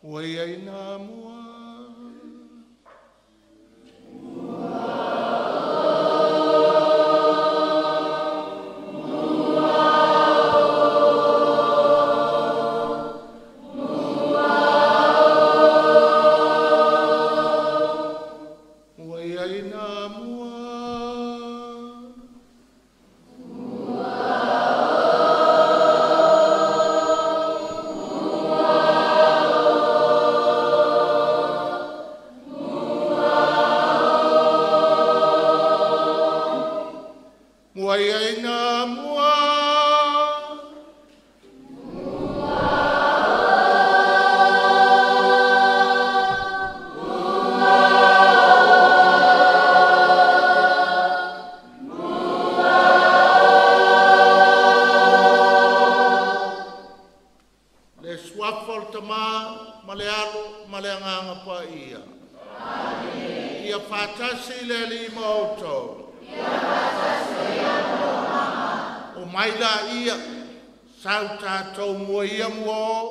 Oi ai nā mua. Oi ai nā mua. Oi ai nā mua. Le suafo le tamā, ma le alo, ma le anganga pa ia. Ia whātasi le lima outou. O mai la ia, sau tātou mua ia mua,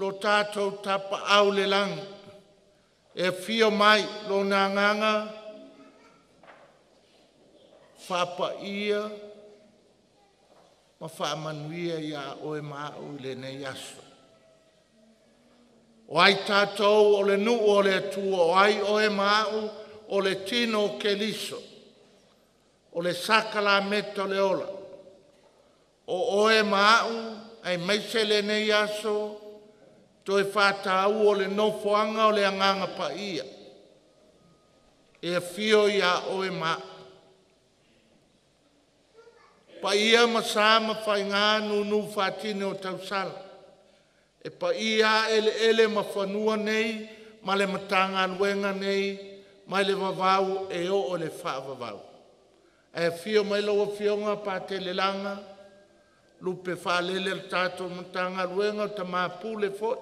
lo tātou tapa au le lang. E fio mai lo nā nganga, whapa ia, ma whaamanuia ia oe mau le nei aso. O ai tātou o le nu o le atua, o ai oe mau o le tino ke liso, o le sakala meta le ola. O oe mau ai maise le nei aso, to e whātau o le nofoanga o le anganga pa ia. E fio ia oe mau. Pa ia masama whai ngā nunu whātine o tausala. E pa ia ele mawhanua nei, ma le matanga luenga nei, mai le wawau e o le whaavavau. E fio mai laua fionga pa te le langa, lupe whaalele le tātou matanga luenga o ta māpule fot.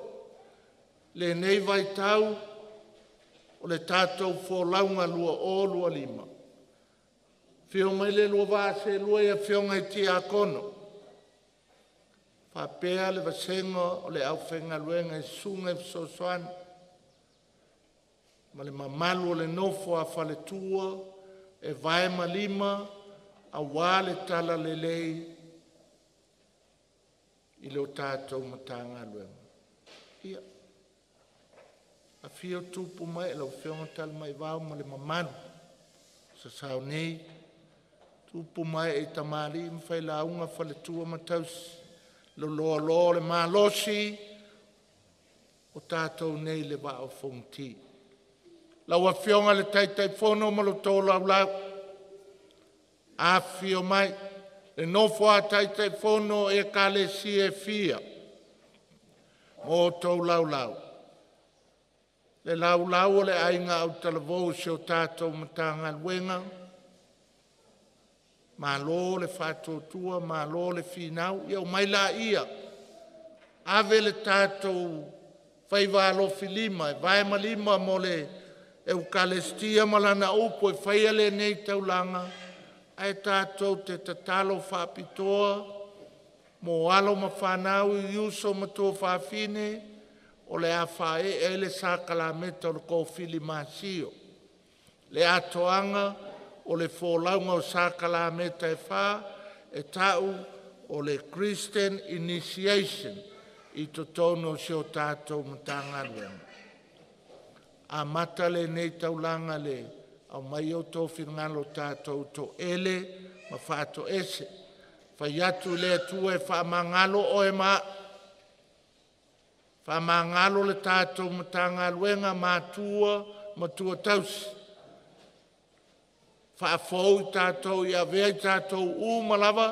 Le nei vai tau, o le tātou wholaunga lua o lua lima. Fio mai le lua vāse lua ia fionga i tia kono. Whapea le vasengo o le au whenga luenga i sunga i sosoan. Ma le mamalu o le nofo a whale tua, e vai malima, a wale tala le lei, i leo tātou matanga luenga. Ia. A fio tupu mai, lau whionga tala mai vau ma le mamalu. Sa sao nei, tupu mai e tamari, mwhai launga whale tua matausi. Lo loa loa le malosi, o tātou nei le wao whongti. Lau a whionga le taitai whono ma lo tō lau lau. A whio mai, le nofo a taitai whono e ka le si e fia. O tō lau lau. Le lau lau o le ainga au talavou si o tātou matanga luenga. Ma lo le whātotua, ma lo le whinau, iau mai la ia. Ave le tātou whaiwalo filima, e vai malima mo le Eukalestia malana upo, e whaiale nei taulanga, ai tātou te tatalo whapitoa, mo alo ma whanau i uso ma tō whawhine, o le a whae e le sākala meta o le kōwhili māsio. Le atoanga, o le fōlaunga o sākala meta e whā, e tau o le Christian Initiation i to tono si o tātou matanga luenga. A mata le nei taulanga le, au mai o tō whingalo tātou to ele, ma whāto ese. Whai atu le atua e whamangalo o e mā. Whamangalo le tātou matanga luenga mātua, matua tausi. Whaafou tātou i avea tātou umalawa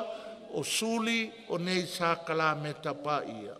o suli o nei sākala me tapa ia.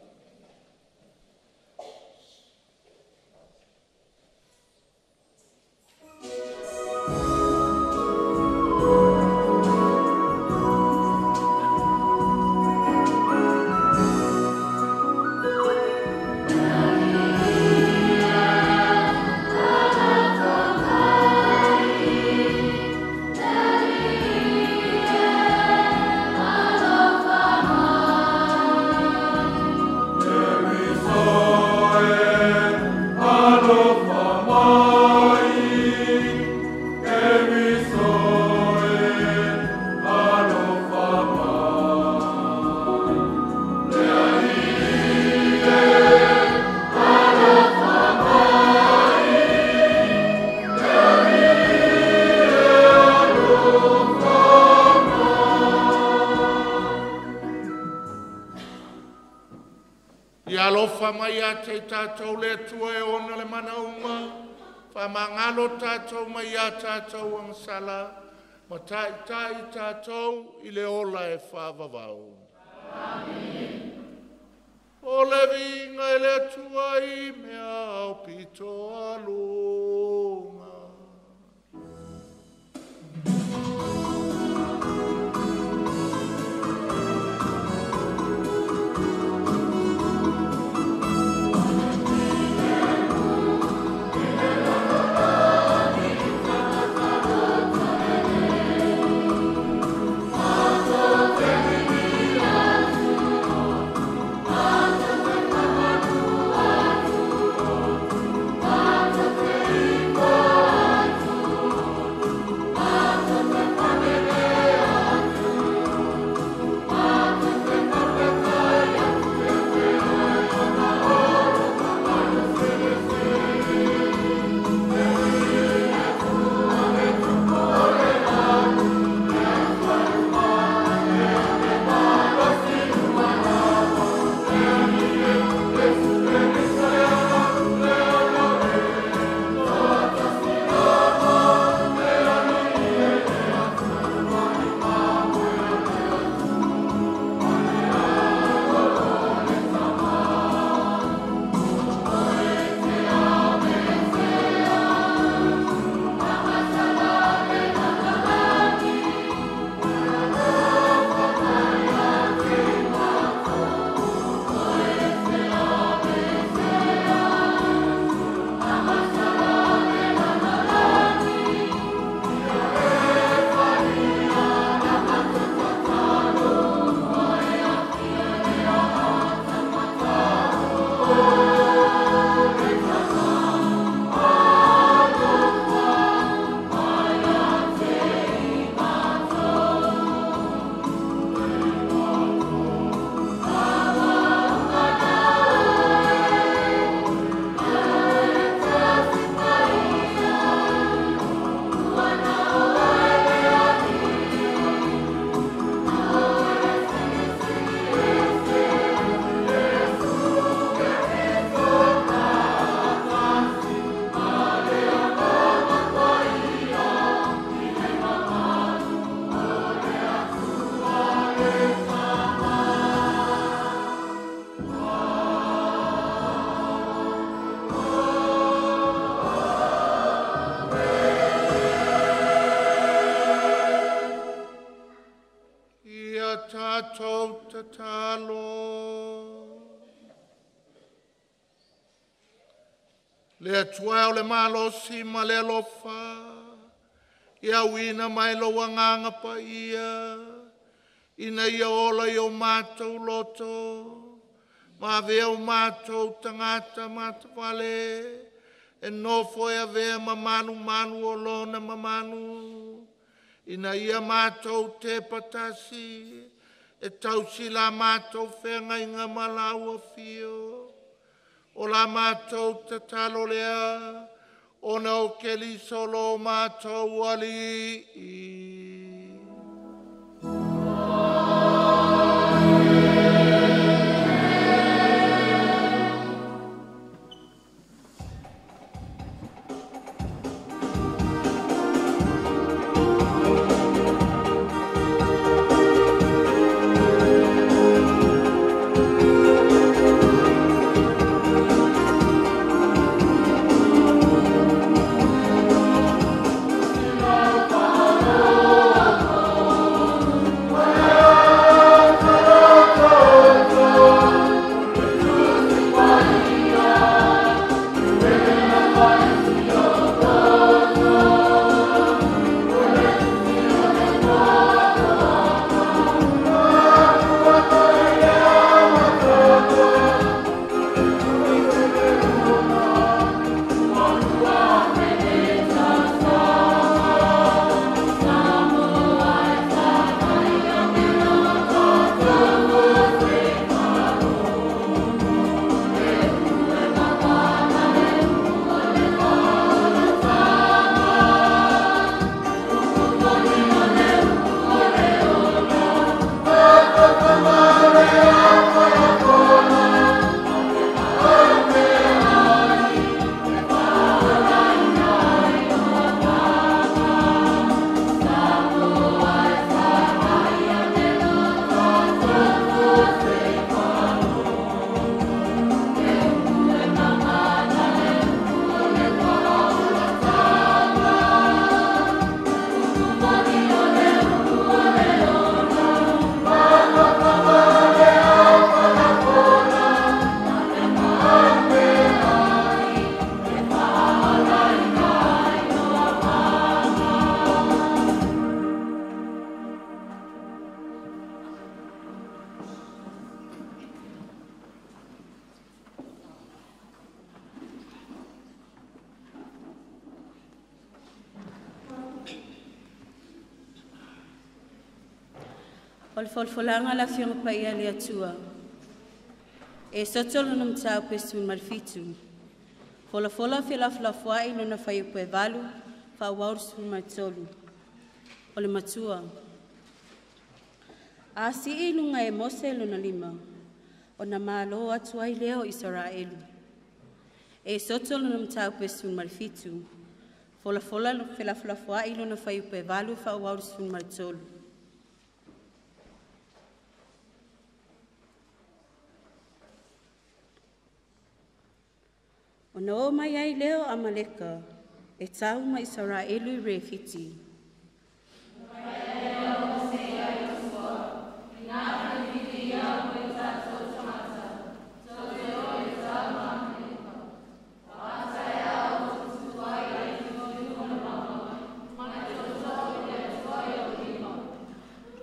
ia te tātou le tua e ona le manaunga, whamangalo tātou mai ia tātou ang sala, ma tai tātou i le ola e whavavau. Amen. O le vinga e le tua i mea au pito alunga. Tātou tatalo. Le atua o le malo si ma le alofa. Ia wina mai lo wanganga pa ia. Ina ia ola i o mātou loto. Ma vea o mātou tangata matawale. E nofo ea vea mamanu manu o lona mamanu. Ina ia mātou te patasi. E tausi la mātou whenga inga malaua fio. O la mātou te talo lea. O nau keli solo mātou wali. Oh O le folfolanga la fionga pa ia le atua. E sotolo nam tau pesu malfitu. Fola filafilafua ino na fai pe valu, fa waursu matolu. O le matua. A si ilunga e Mose luna lima. O na malo atua i leo Israelu. E sotolo nam tau pesu malfitu. Fola filafilafua ino na fai pe valu, fa waursu matolu. O na o mai ai leo Amaleka, e tau ma Israelu I refiti.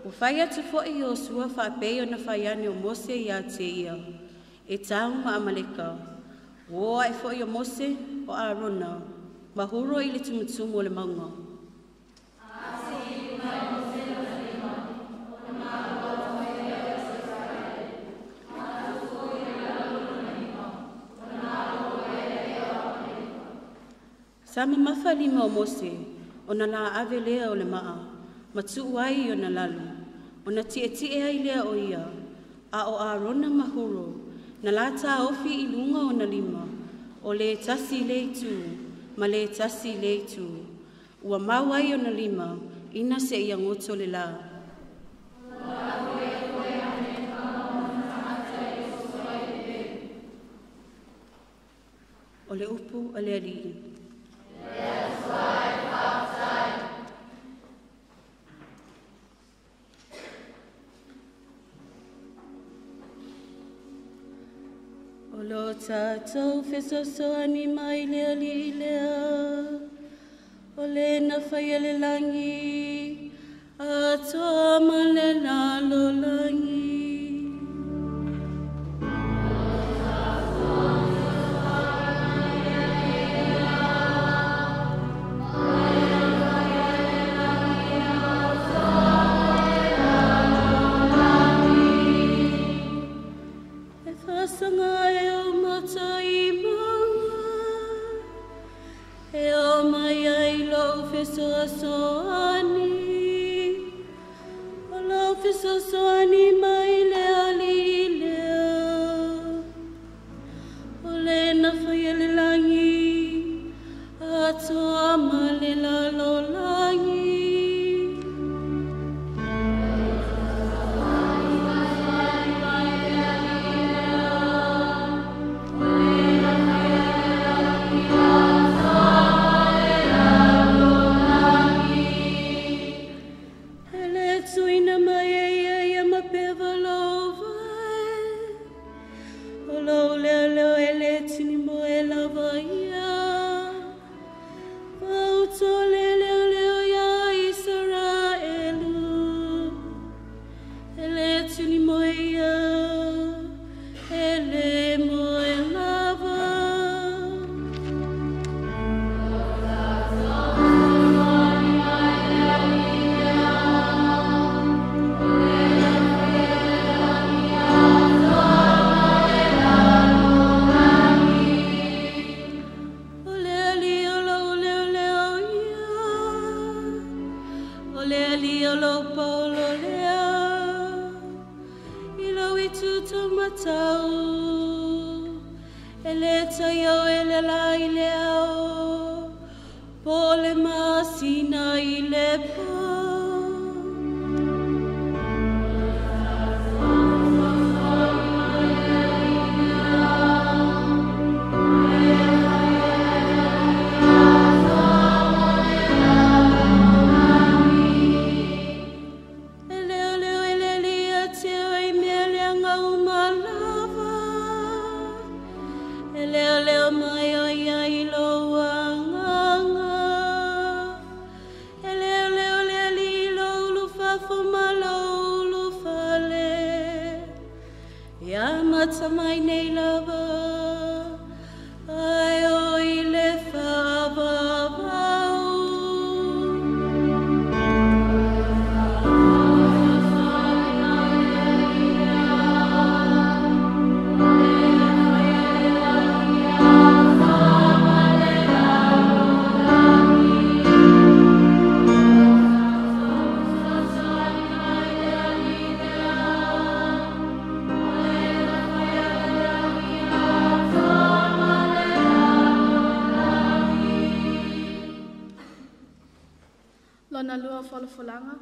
O whai atu fo'i o sua whapei o na whai ane o Mose I a te ia, e tau ma Amaleka. O ai fo'i o Mose o Arona, mahuro I le tumutumu o le maunga. Sama mafa lima o Mose, o na la ave lea o le maa, matu ai o na lalu, o na tie ai lea o ia, a o Arona mahuro, na lata ofi I lunga o na lima, o le tasi le tu, ma le tasi le tu. Ua mawai o na lima, ina se ia ngoto le la. O le upu a le alii. O lo tātou whesosoani mai lea li lea, o le na whai le langi, a toa ma le lalo langi. Ona lua whalafolanga.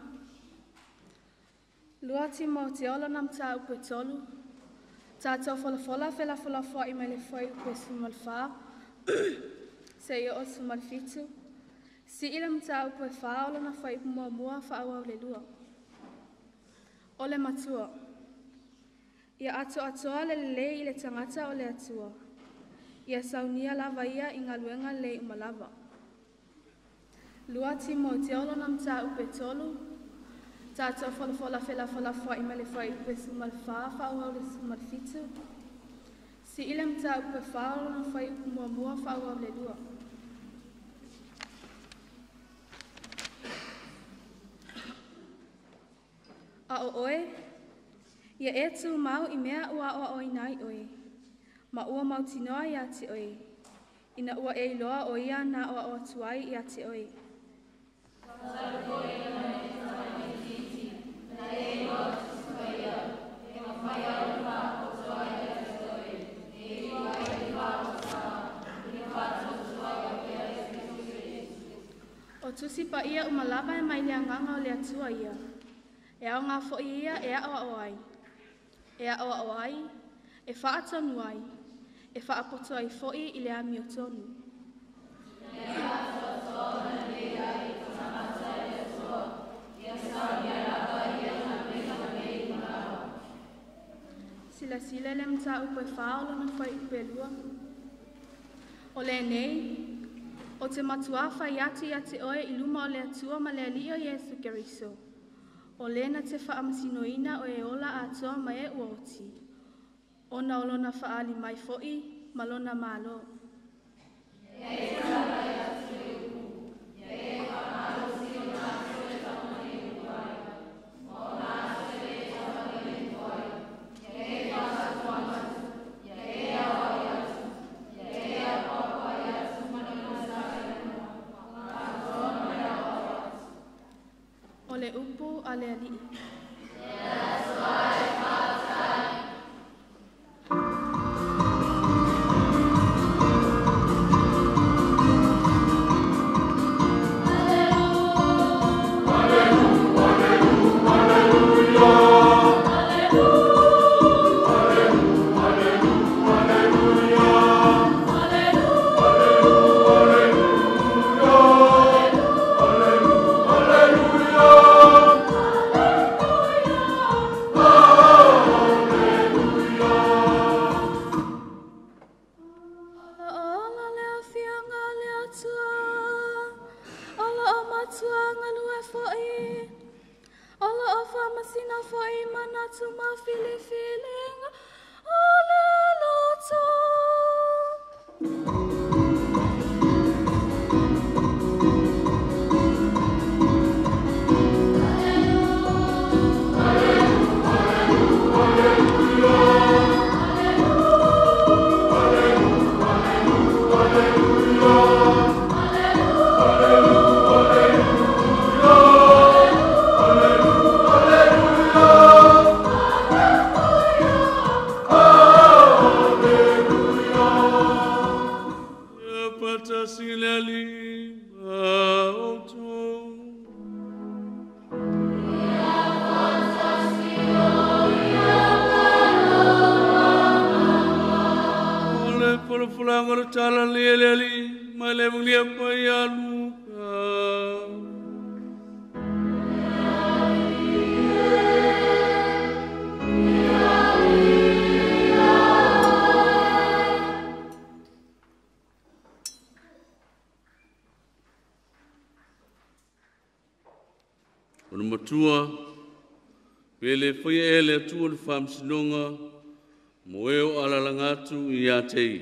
Lua Timoteo lana mta upe tolu. Tātou whalafola whela wha I mele whai upe sumalwha. Se I o sumalfitu. Si ila mta upe wha o lana whai mua mua wha awa le lua. Ole matua. Ia atoa le I le tangata o le atua. Ia saunia lava ia I ngā luenga le umalava. Lua Timoteo lana mta upe tolu. Tātou whalafola whela wha I mele whai upe sumalwha wha awa le sumalfitu. Si ila mta upe wha o lana whai upe mua mua wha awa le lua. A o oe, ia e tu mau I mea ua o oi nai oe. Ma ua mau tinoa I ati oe. Ina ua e iloa o ia na ua o tuai I ati oe. O tusi pa ia umalava e mai lea nganga o lea tua ia. E au ngā fo ia e awa o ai. E awa o ai, e wha atonu ai, e wha apoto ai fo I le ami o tonu. Sila le mta upe whaolo na whai upe lua. O le nei, o te matua whai ati oe I luma o le atua ma le alio Yesu Keriso. O lena te whaamasinoina o e ola atoa mai e uoti. O na olona whaali mai foi, malona malo. O le upu a le alii. Ona matua, pele foi ele tua le whamsinonga, moeo alalangatu I atei.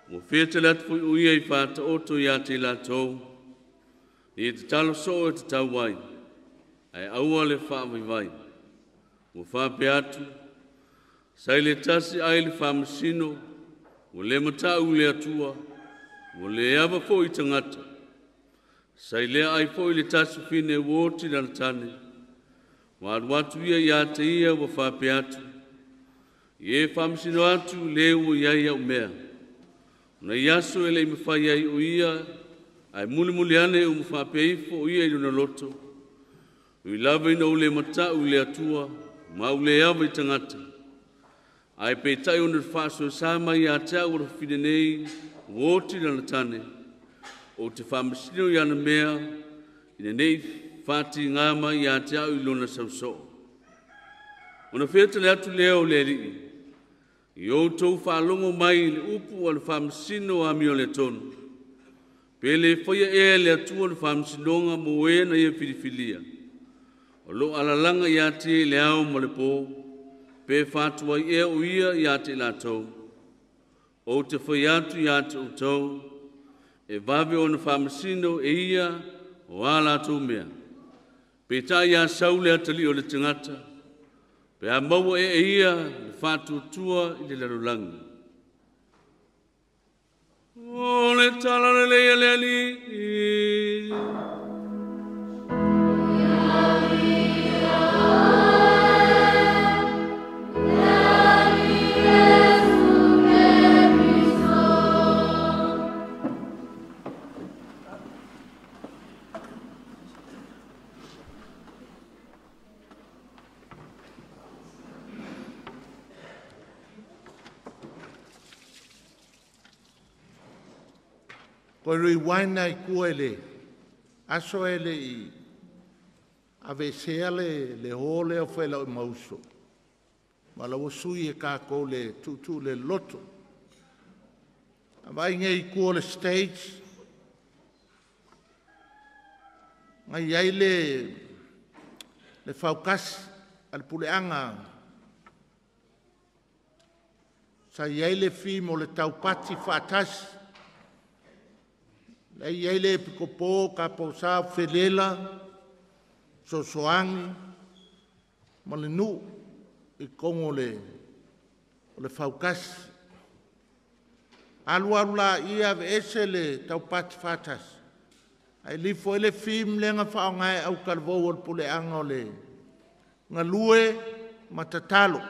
Mo fete lat foi uia I whata oto I atei la tau, I te talo so e te tau wai, ai aua le whaamai. Mo whape atu, sai le tasi ai le whamasino, mo le matau le atua, mo le ava foi tangata. Sai lea ai po I le tasu fine woti na tane. Watu ia te ia wa whape atu. Ie whamsino atu leu ia ia umea. Na iaso ele I mawhai ai o ia, Ai muli ane umwhapei fo ia i una loto. Ui lava ina ule mata ule atua, ma ule awa i tangata. Ai peitai una whaso sama i a tea ura whine nei, woti na tane. O te whamasino i ana mea, ina nei whati ngama i a tea i lona sauso. Ona wheta le atu leo le rii. I o tau whalongo mai le upu ala whamasino a mio le tonu. Pele whaia ea le atua le whamsinonga mo e na ia whirifilia. O lo alalanga i ate le au ma le pō. Pe whatua i ea o ia i ate la tau. O te whai atu i ate o tau. E vave o na whamasino e ia o ala tau mea. Pe ta ia saule atali o le tangata. Pe a maua e ia le whātua tua i le larulangi. O le tala le lea le ali. Koe rui waina I kua ele, aso ele I ave sea le hole o whela o mauso. Ma la wasui e kako le tutu le loto. A vai ngai kua le stage. Ngai ai le whaukasi al puleanga. Sa iai le fi mo le taupati whaatasi. Lei ai le pikopo ka po sa felela so soangi ma le nu I kongo le faukas alu la ia ve ese le taupati fatas ai li fo le film le nga fa ngai au kalvo o pule angole ngalue matatalo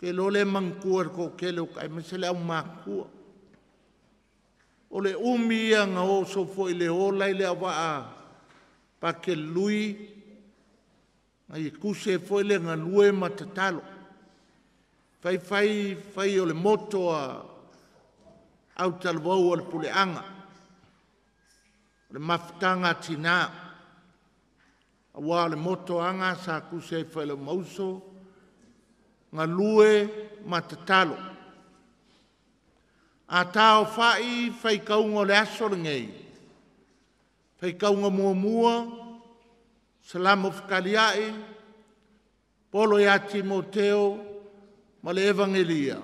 ke lo le mangkuar ko ke lo kai mesele au makua o le umi ia nga o so fo I le ola I le awaa pa ke lui ai kuse fo I le ngalue matatalo fai o le moto a au talvau o le puleanga le mafutanga tina awa le moto anga sa kuse fai le mauso ngalue matatalo a tau fai kaunga le aso le ngei. Fai kaunga mua, salamo whakaliai, polo ia Timoteo, ma le evangelia.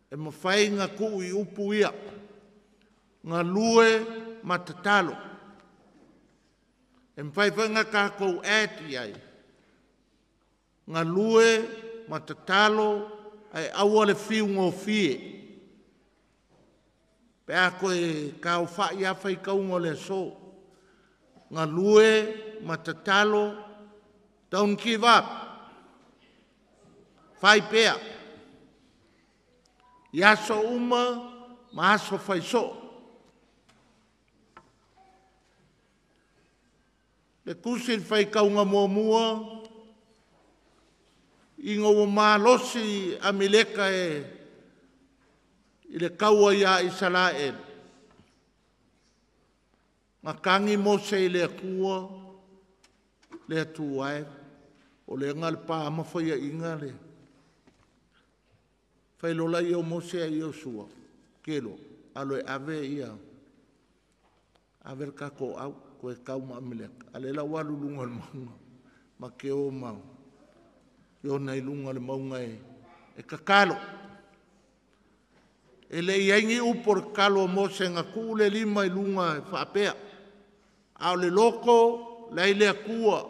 E ma fai ngā kuu I upu ia, ngā lue matatalo. E ma fai ngā kākou ati ai, ngā lue matatalo, ai aua le fiu ngō fie. Pe a koe kau whai a whai kaungo le so. Ngā lue, matatalo, don't give up. Whai pea. Iaso uma, ma aso whai so. Le kusin whai kaunga mua, ingo o mā losi a mileka I le kaua ia Israel. Ngā kangi Mose I le akua, le atuai, o le ngal pa mawhaia inga le. Whailola I o Mose a I o sua, kelo, aloe ave ia. Ave kako au, koe kauma amileka. Alela walu lunga le maunga, ma ke o mau. Yo nei lunga le maunga e kakalo. E le iangi upor kalo Mose ngā kule lima I lunga e whaapea. Ao le loko, lai le akua.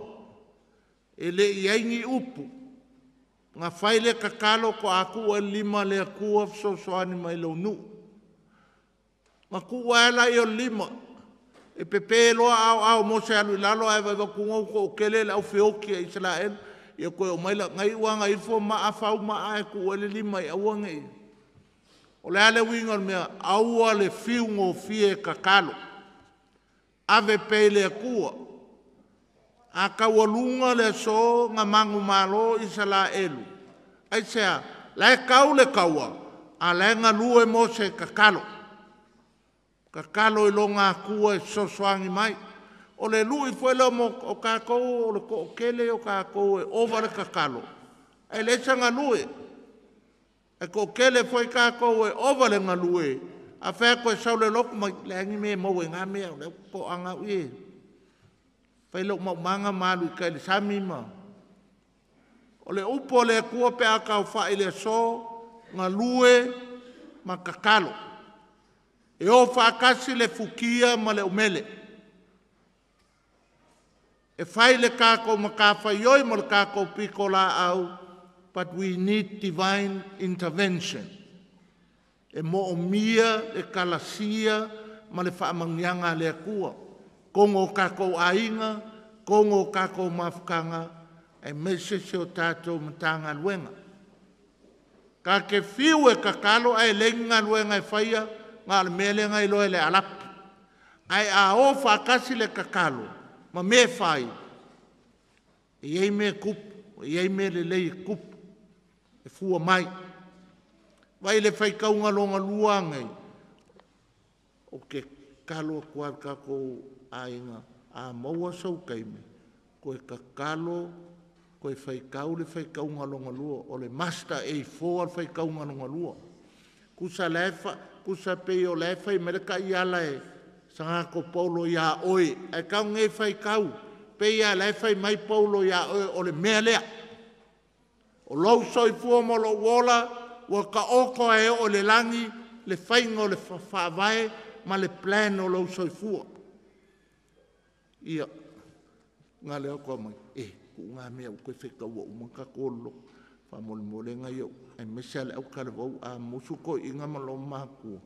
E le iangi upu. Ngā whaile kakalo ko akua lima le akua soani mai lau nu. Ngā kua ela I o lima. E pepe loa au Mose alu lalo ai vai wakunga ko kele lau whioki a Israel. Ia koe o maila ngai wanga ifo ma afau ma ae kua le lima I awanga I. O le ale winga mea aua le fiungo fie kakalo. Ave pele kua. A kawalunga le so nga mangu malo isa la elu. Ai sea, lai kau le kaua. A lai nga lue mo se kakalo. Kakalo ilo ngā kua e sosoangi mai. O le lui fuelo mo o kākou, o le ko kele o kākou e ova le kakalo. Ai le sa ngā lue. E ko kele foi kākou e ova le ngā lue. A whea koe sau le loku mai le angi me mau e ngā mea. Le ko anga ue. Whai lok mau manga malu i kai le samima. O le upo le kua pe a kau whai le so ngā lue ma kakalo. E o whakasi le fukia ma le umele. E whai le kākou ma kā whaioi ma le kākou piko la au, but we need divine intervention. E mo o mia, e kalasia, ma le whaamangianga le kua. Kongo kākou ainga, kongo kākou mafukanga, e mese se o tātou matanga luenga. Ka ke fiu e kakalo ai lenga luenga e whaia, ngā le melenga i loe le alapi. Ai a o whakasi le kakalo, ma me whai. E ei me kupu, e ei me le lei kupu, e fua mai. Vai le whai kaunga longa luangai, o ke kalo kua kako ainga, a maua sau kaime, koe kakalo, koe whai kau le whai kaunga longa lua, o le master e foa le whai kaunga longa lua. Kusa lefa, kusa pei o lefa i mereka i ala e sanga ko paulo ia oi. E kau nge whai kau, pei a lefa i mai paulo ia oi o le mea lea. O lau soi fua mo lo wola, wa ka oko e o le langi, le whainga o le whaavae, ma le plan o lau soi fua. Ia, ngā leo kua mai, ku ngā mea u koe wheka ua umaka kolo. Mole ngai o e mese ale au kale vau a musuko i ngā malo mākua.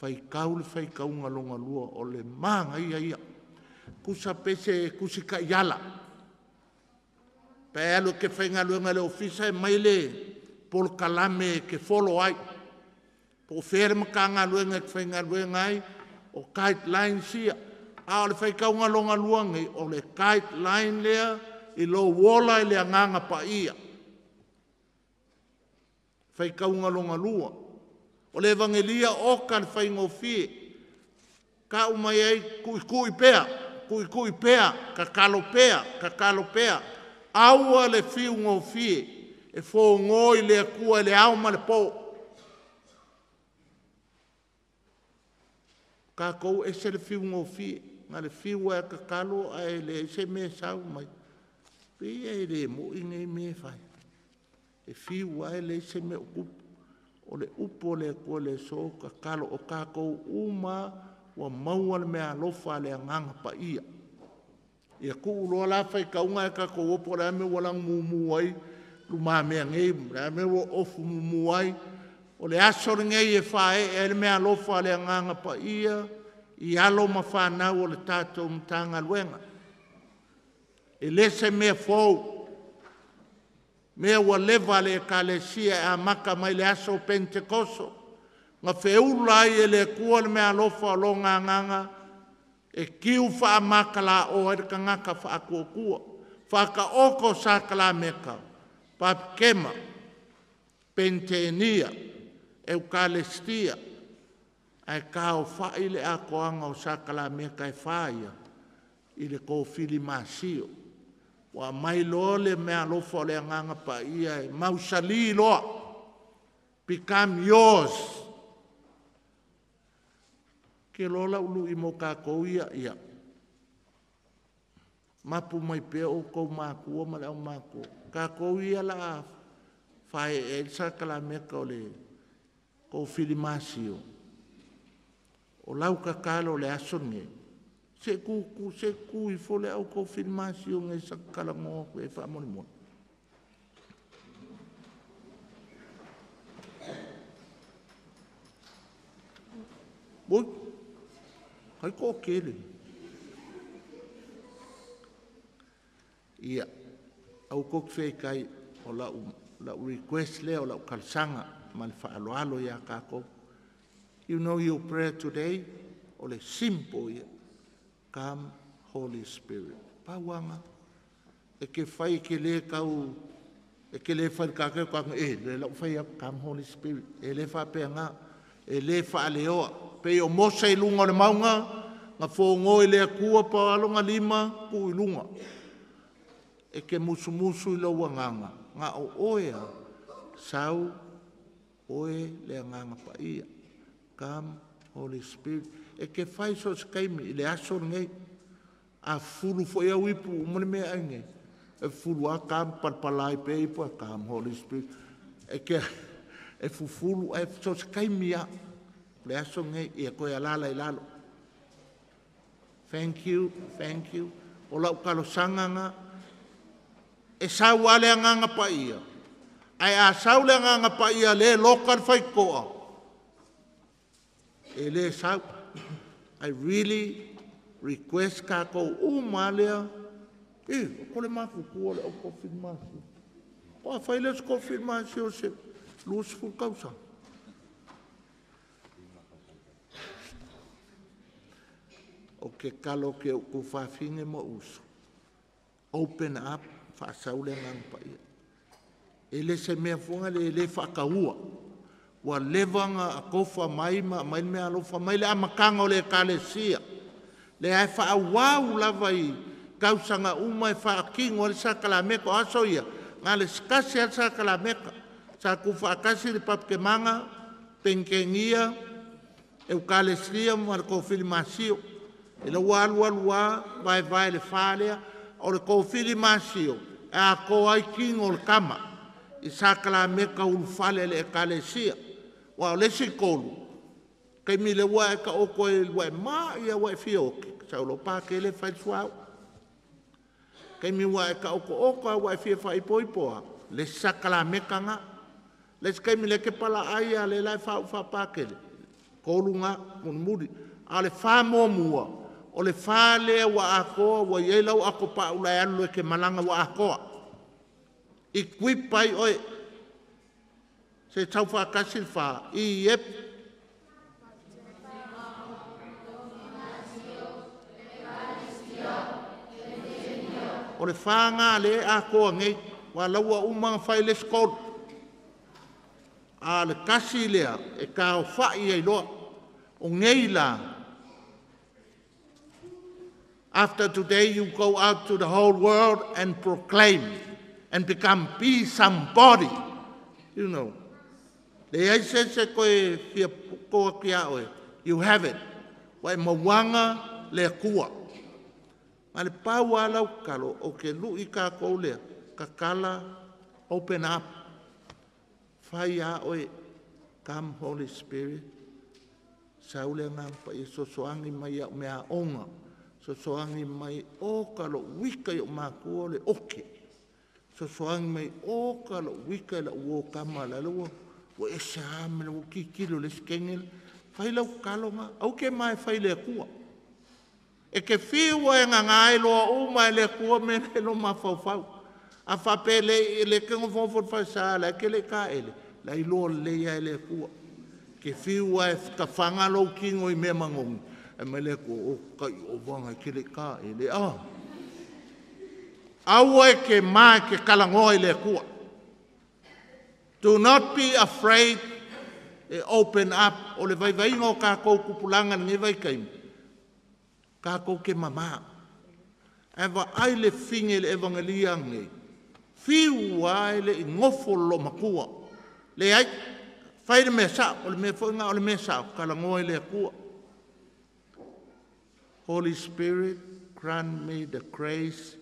Whai kau le whai kau ngalonga lua o le mānga ia. Kusa pese kusika iala. Pe alo ke whai ngaluenga le ofisa e maile pol kalame ke follow ai. Po fere maka ngaluenga ke whai ngaluenga ai o kite line sia. A le whai kau ngalonga lua ngai o le kite line lea i lo wola i le anganga pa ia. Whai kaunga longa lua. O le evangelia o ka le whai ngofie. Ka umai ai kui pea, ka kalo pea. Aua le fiu ngofie, e fo ngoi le akua le au ma le po. Ka kou e se le fiu ngofie, nga le fiu e ka kalo ai le se me sau mai. Pia e le mo inge me whai. E fiu ai le se me ukupu, o le upo le kua le so ka kalo o kākou uma wa maua le mea lofa le anganga pa ia. Ia ku uloa la whai kaunga e kākou opo le ame walang mumu ai, luma mea ngei, le ame wa ofu mumu ai, o le asore ngei e whae e le mea lofa le anganga pa ia, i alo ma whanau o le tātou mtanga luenga. E lese mea fau, mea ua leva le kalesia e a maka mai le aso Pentekoso. Nga whiula ai e le kua le mea lofa o lo nganga e kiu wha maka la o e ka ngaka wha kua. Whaka oko saka la meka. Papkema, Pentenia, Eukalestia. Ai kao wha i le a koanga o saka la meka e whaia. I le kōwhili masio. Wa mai loa le mea lofa le anganga pa ia e mausali loa. Become yours. Ke lola ulu i mo kākou ia. Mapu mai pea o kou mākua ma le au mākua. Kākou ia la whae e saka la meka o le kou whilimasio. O lau kakalo le asonge. Se ku i fole au ko filmasio ngai sakala ngo e fa moni mo. Boi, kai ko kele. Ia, au ko fe kai o la request le o la kalsanga mal fa alo ya ka ko. You know your prayer today? Ole simple ia. Come, Holy Spirit. Pauanga. E ke whai ke le kau, e ke le whai kake kanga, le lau whai come, Holy Spirit. E le wha pea ngā, e le wha leoa. Pe o mosa i lunga le maunga, ngā whongo i lea kua pa alonga lima, ku i lunga. E ke musu i lau nganga. Ngā o oea, sau, oe lea nganga pa ia. Come, Holy Spirit. E ke whai so skaimi, i le aso ngei. A fulu fo ia wipu, umone mea ainge. E fulu a kam palpalai pe ipo, come, Holy Spirit. E ke, e fulu, e so skaimi a. Le aso ngei, ia koe alala i lalo. Thank you, thank you. O lau kalo sanganga. E sau ale anganga pa ia. Ai a sau le anganga pa ia le lokal whai koa. E le sau. I really request ka ko umalea. Ko le maku kua le o confirmation. O a whai les confirmation se luas full causa. O ke kalo ke o kuwhawhinge mo uso. Open up, whaasau le ngang pa ia. E le se mea funga le whakaua. Wa levanga a kofa mai me alofa mai le amakanga o le kalesia. Le ai whaawau lava i kausanga uma e whaakingo o le sakalameka o aso ia. Ngā le skasi al sakalameka. Sa kuwhaakasi le papke manga, penkengia, e u kalesia ma le kofilimasio. E la walua vai le whalea o le kofilimasio. E a ko ai kingo le kama. I sakalameka ulufale le kalesia. Wa le sikolu. Kei mi le wa e ka oko e wa ma ia wa e fioki. Sa ulo pa ke le fai suau. Kei mi wa e ka oko wa e fia fai poipoa. Le sakala meka nga. Le kei mi le ke pala aia le lai fa ufa pa ke le. Kolu nga munumuri. A le fa mua. O le fa le wa akoa wa ye lau ako pa ulai anu e ke malanga wa akoa. Equip pai oe. Se tau whakasil wha, i ep. O le whanga le a koa ngei, wa laua umanga whai le skol. A le kasi lea, e ka o whai ei loa, o ngei la. After today you go out to the whole world and proclaim and be somebody, you know. Le ai se koe fia koa kia oe. You have it. Wai mawanga le kua. Ma le pau alau kalo o ke lu I ka kou lea. Ka kala, open up. Whai a oe. Come Holy Spirit. Saule ngā pa I sosoangi mai a mea onga. Sosoangi mai o kalo wika I o mākua le oke. Sosoangi mai o kalo wika la uo kama la lua. Wa e sa me lo kikilo le skengel fai lau kalonga au ke mai fai le kua e ke fiwa e ngai lo o mai le kua me le lo mafau a fa pele le ke ngo fo fa sa la ke le ka ele la I lo le ya le kua ke fiwa e ka fanga lo kingo I me mangong e me le ko o kai o vanga ke le ka ele au e ke mai ke kalango I le kua. Do not be afraid. Open up. O le vai ngo ka kou kupulanga nge vai kaim. Ka kou ke mama. Ewa ai le finge le evangelia nge. Fiu ai le ngofo lo makua. Le ai fai le mesa. O le me whainga o le mesa. Kala ngoi le kua. Holy Spirit, grant me the grace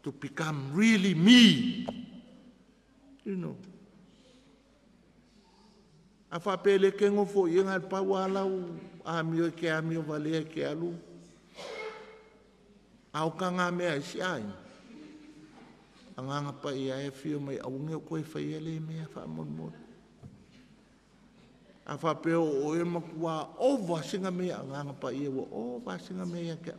to become really me. You know. A whapele ke ngofo I ngā pawalau a mio ke a mio valea ke alu. Au ka ngā mea I si ai. A nganga pa I ae whio mai au ngeo koe whaiele mea whaamon. A whapeo o e makua o wasinga mea a nganga pa I ewa o wasinga mea ke.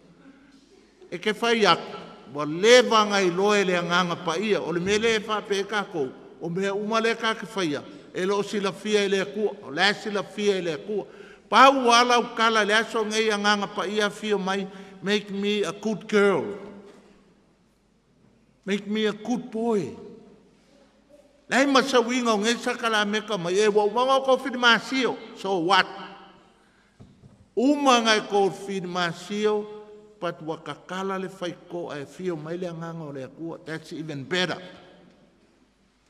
E ke whai aku, wa lewa ngai loe le a nganga pa ia, o le mele e whape ka kou, o mea umale ka ke whaia. E lo sila fia I le kua, o le sila fia I le kua. Pau ala o kala le aso ngai anganga pa ia fio mai, make me a good girl. Make me a good boy. Lai masawinga o ngai sakala meka mai e wa umanga ko firmasio. So what? Umanga ko firmasio, pat wakakala le faiko ai fio mai le anganga o le akua. That's even better.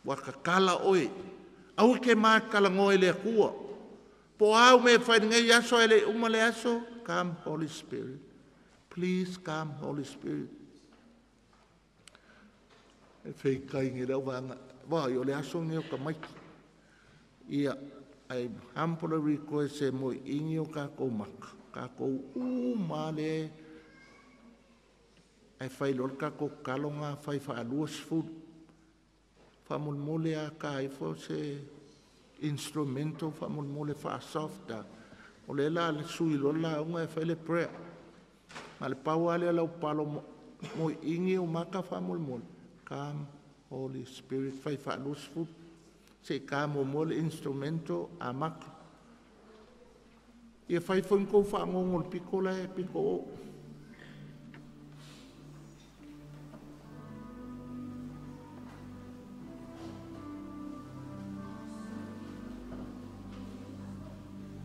Wakakala oe. Au ke maa kala ngoe le akua. Po au me whai ngai aso ele umale aso. Come Holy Spirit. Please come Holy Spirit. E whai kai ngi rau wanga. Wā, i o le aso ngeo ka maiki. Ia, I humbly request se mo ingi o kako maka. Kako umale. Ai whai lor kako kalonga whai wha aluas food. Whamulmole a ka ifo se instrumento whamulmole wha softa. O le la le sui lola unga e whai le prayer. Ma le pau ale lau palo mo ingi o maka whamulmole. Come Holy Spirit, whai wha aluas food. Se ka mo mole instrumento a maka. Ia whai whanko wha ngongol piko la e piko o.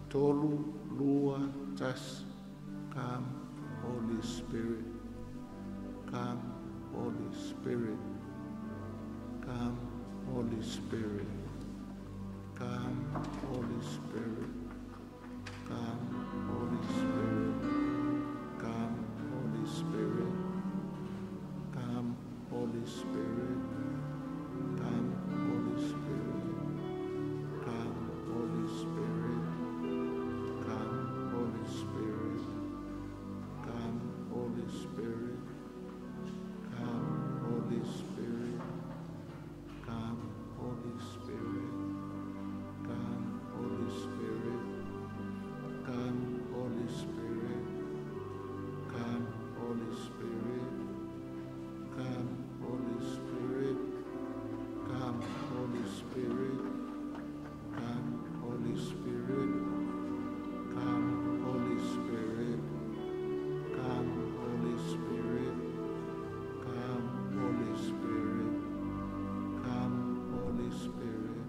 Tolu, lua, tas, come, Holy Spirit. Come, Holy Spirit. Come, Holy Spirit. Come, Holy Spirit. Come, Holy Spirit. Come, Holy Spirit. Come, Holy Spirit. Come, Holy Spirit. Come, Holy Spirit. Holy Spirit, come, Holy Spirit, come, Holy Spirit, come, Holy Spirit, come, Holy Spirit, come, Holy Spirit, come, Holy Spirit, come, Holy Spirit, come, Holy Spirit, come, Holy Spirit. Come, Holy Spirit, come, Holy Spirit, come, Holy Spirit, come, Holy Spirit,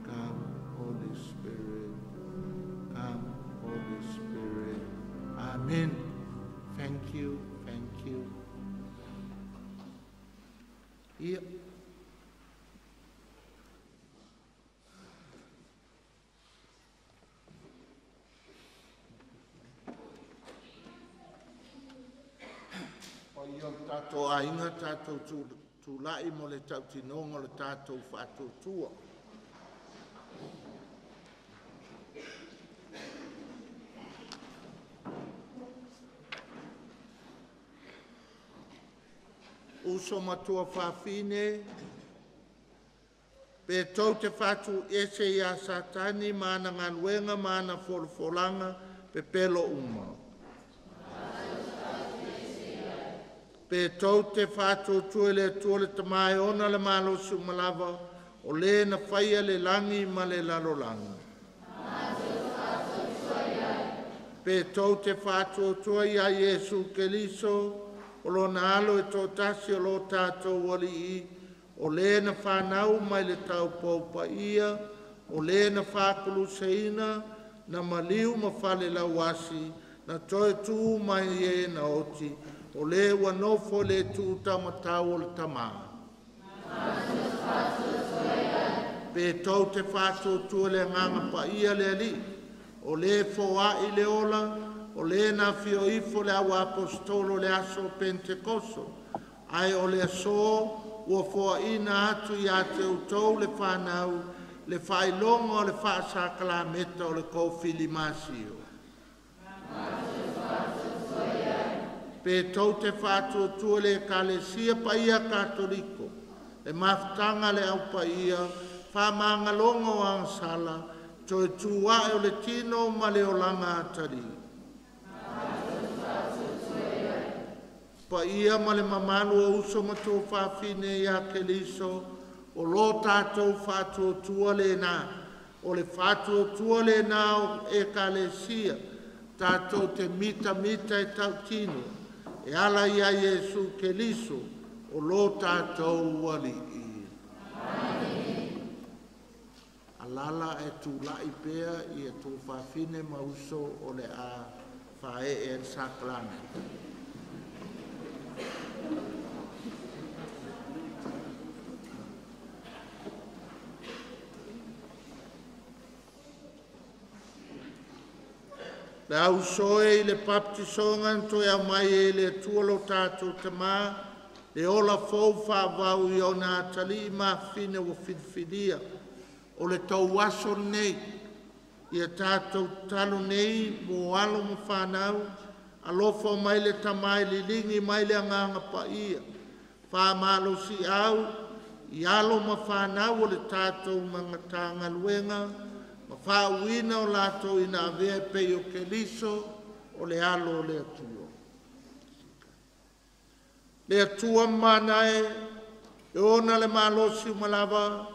come, Holy Spirit, come, Holy Spirit. Amen. Thank you, thank you. Yep. Tātou ainga, tātou tūlai mo le tau tinonga le tātou whātou tua. Uso matua whawhine, pe tau te whātou ese ia satani, mana nganuenga, mana wholfolanga, pe pelo uma. Pe tau te whātou tuele tamai ona le malo sumalava, o le na whaia le langi ma le lalolanga. Pe tau te whātou tuai a Jesu Keliso, o lo na alo e tō tasi o lo tātou wali i, o le na whanau mai le tau paupa ia, o le na whākulu seina, na maliu ma whale lawasi, na toi tū mai e na oti, o le wanofo le tu tamatau o le tamaa. Pe tau te whātou tua le nganga pa ia le ali, o le foa i le ola, o le na fio ifo le awa apostolo le aso Pentekoso, ai o le aso ua foa ina atu i ate utou le whanau, le whailonga o le whaasakala meta o le kōwhili masio. Pe tau te whātua tua le kalesia pa ia katoliko, le maftanga le au pa ia, whamangalonga o ansala, toi tuae o le tino ma le olanga atari. Pa ia ma le mamalu o uso ma tō whawhine ia Keliso, o lo tātou whātua tua le nā, o le fatu o tua le nao e kalesia, tātou te mita e tautino, e ala ia Iesu Keliso, o lo tātou wali i. Alala e tu lai pea i e tu whawhine mauso o le a whae e saklana. Le au soe i le baptisonga to ia mai e le tuolo tātou te mā, le ola fau whāwau i o nā tali mā whine o whiwhidia, o le tau aso nei, i a tātou talo nei, mo alo mo whanau, alofa mai le tamai li lingi mai le anganga pa ia, whamalo si au, i alo ma whanau o le tātou mangatanga luenga, whauina o lato ina avea pei o Keliso o le alo o le atua. Le atua manae, e ona le malosi umalawa,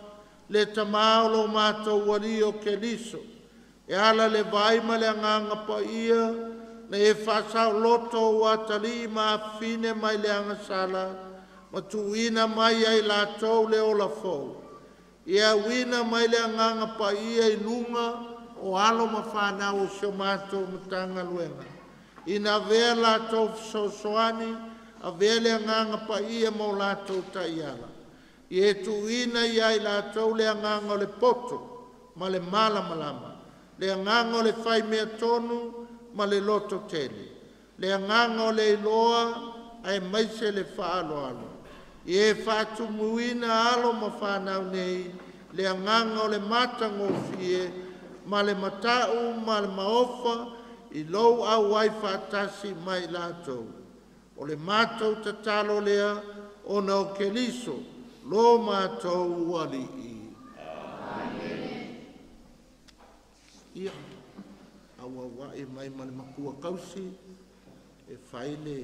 le tamao lo mātou wari o Keliso, e ala le vai ma le anganga pa ia, na e whasau loto o atali ma fine mai le angasala, ma tuina mai ai lato le ola fau. Ia wina mai le anganga pa ia i lunga o alo ma whanau o sio mātou matanga luenga. Ina vea lātou sosoani, a vea le anganga pa ia mo lātou taiala. I e tu ina ia i lātou le anganga o le poto, ma le mala malama. Le anganga o le whai mea tonu, ma le loto tele. Le anganga o le iloa, ai maise le whaalo alo. I e whātu muina alo ma whanau nei, le anganga o le matango fie, ma le matau, ma le maofa, i lou au ai whātasi mai lātou. O le mātou te talo lea, o nau Keliso, lo mātou wali i. Ia, awa wae mai ma le makua kausi, e whaile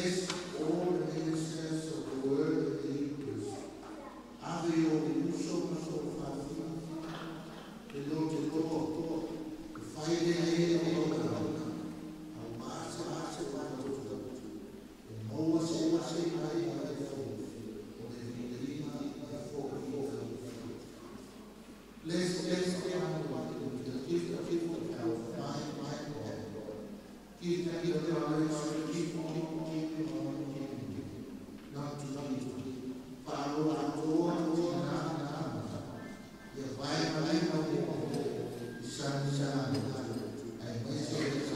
Bless all the ministers of the word and the Hebrews. Ave o uso maso fati. Te lo que faile aí o ao massa para tudo. O se vai o de vida da fogo. Bless them with the gift of health, mind, God. Give them the knowledge, keep not to be follow and go on the Bible, the sun, and messages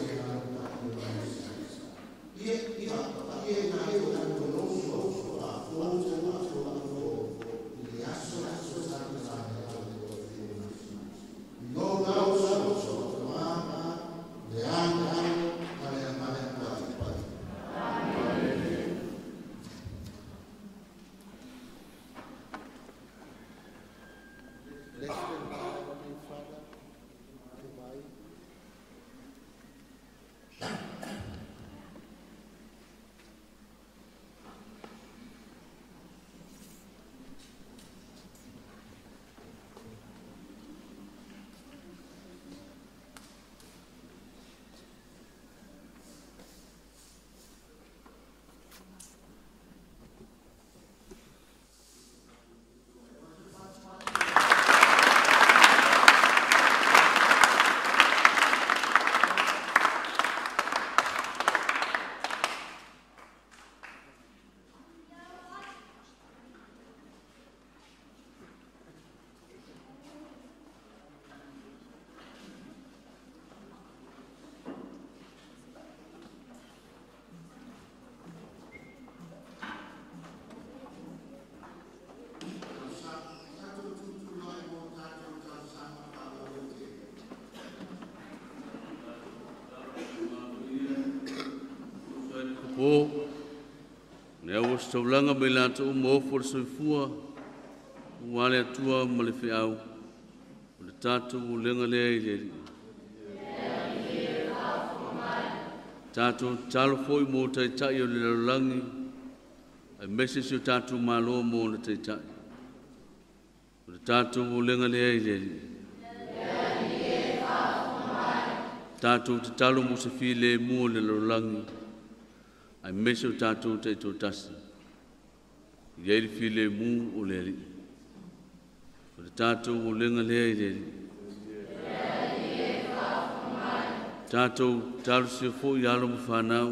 po ne o stolanga me la to mo for so fua wale tua mo le fiau le tatu lenga le le tatu talo foi mo te tai o le langi a message o tatu malo mo le te tai le tatu lenga le le tatu talo mo se file mo le langi ai meso tatu te to tasi yeri file mu o le tatu o lenga le tatu talu se fo yalo mo fanau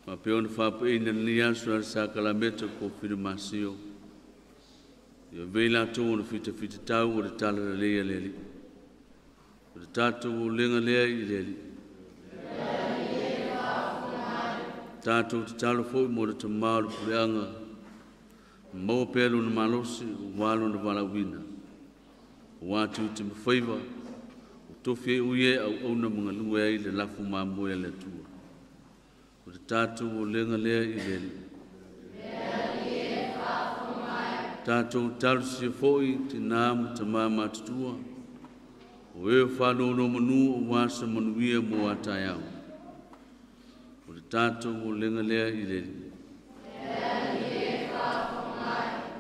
ma peon fa pe ina nia so sa kala meto ko firmasio yo vela to no fita tau o tala le tatu o lenga le Tatu te talo foi mo te malu puleanga mo pelo no malosi walo no valawina watu te mfaiva tofie uye au na mga luwe ai le lafu mambo ya le tua o te tatu o lenga lea i le tatu talo si foi te namu te mama tutua o e whano no manu o wasa manuia mo atayau tatu o lenga lea i le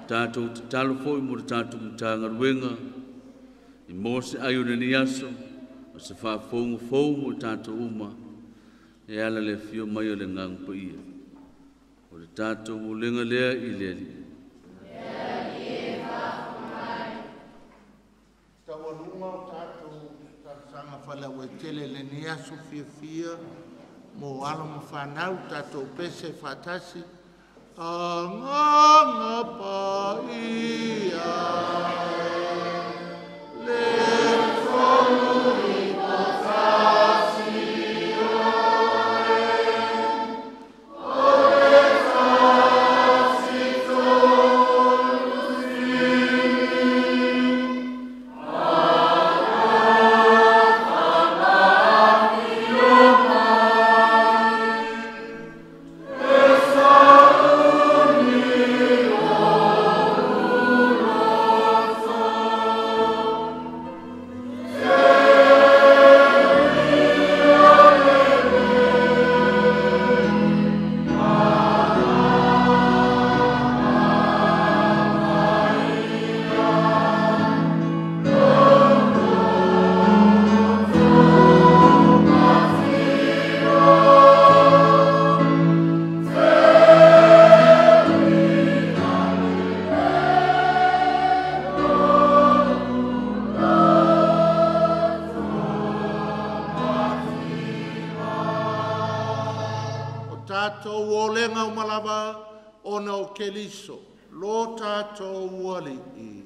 tatu te talo foi mo tatu mtanga ruenga i mose ayo ni aso o se fa fongo tatu uma e ala le fio mai o le ngang po ia o tatu o lenga lea i le tawalunga o tatu sanga fala wetele le ni aso fia mo alo mo fanau tato pese fatasi nganga pa ia le fonuri potasi Yeah. lenga o malava ona o keliso. Lo tātou wali i.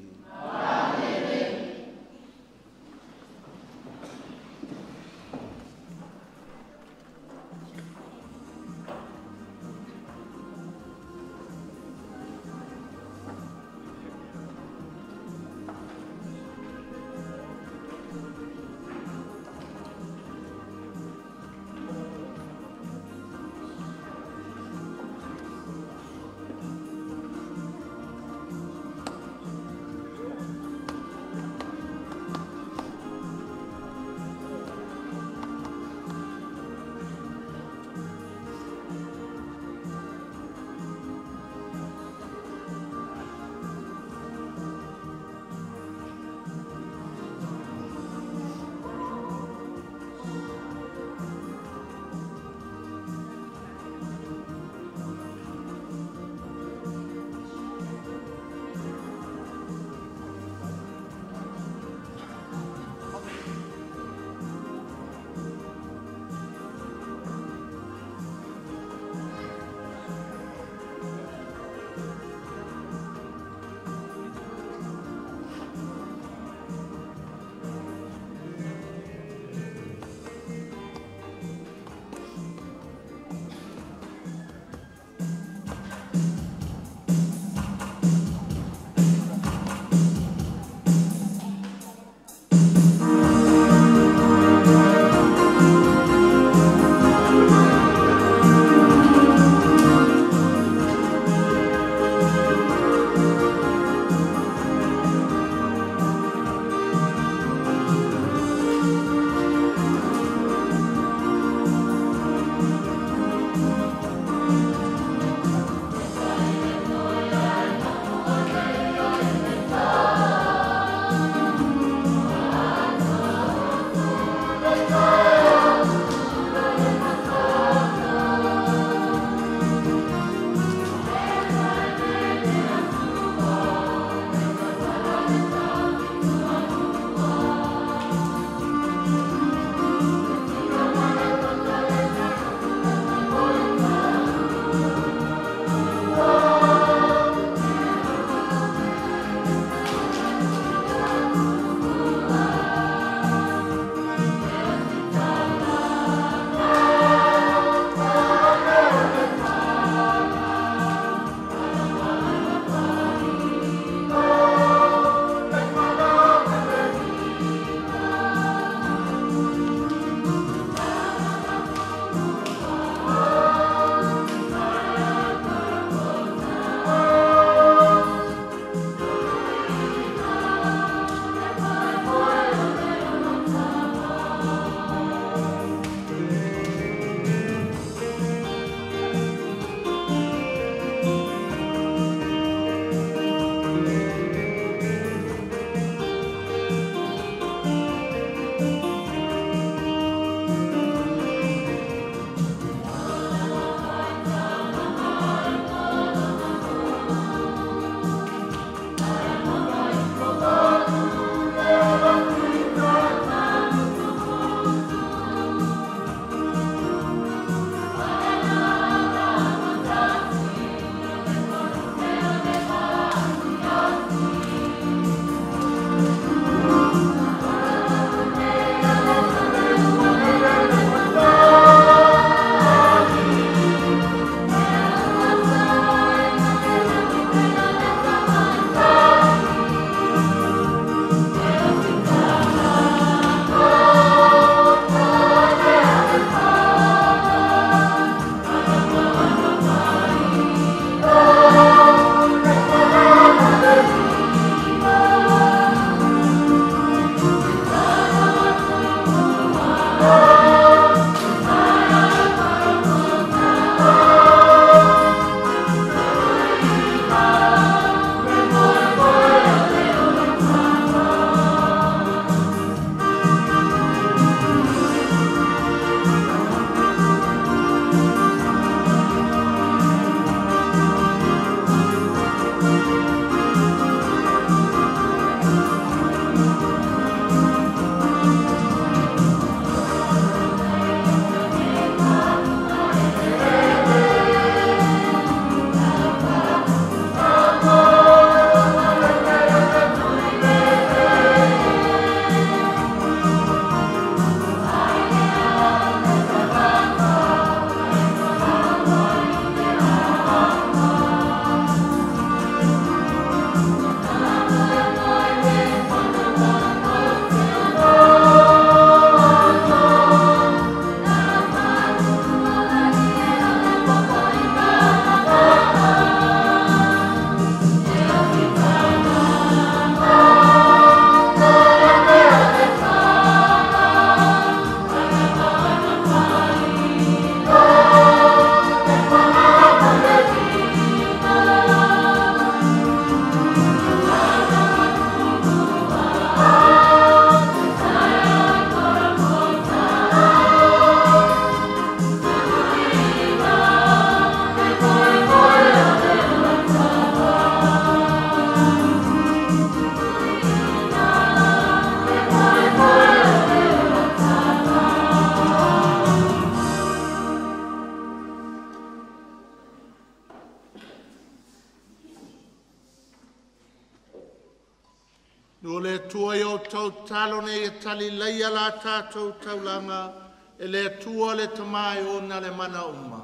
No le tua i o tau talo ne e tali leia la tātou taulanga, e le tua le tamai o na le mana uma.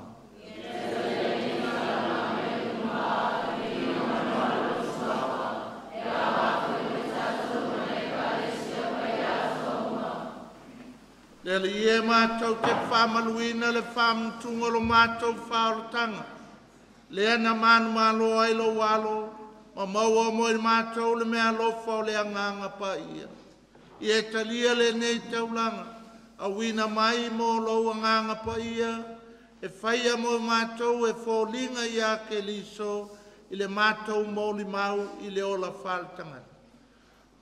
Le li e mātou te whamaluina le whamtunga lo mātou whaorotanga. Le ana manu malo ai lo walo, ma maua mo i mātou le mea lofa o le anganga pa ia. I e talia le nei taulanga, a wina mai mo lo anganga pa ia, e whaia mo i mātou e fōlinga i a ke liso, i le mātou mo li mau i le ola whaltanga.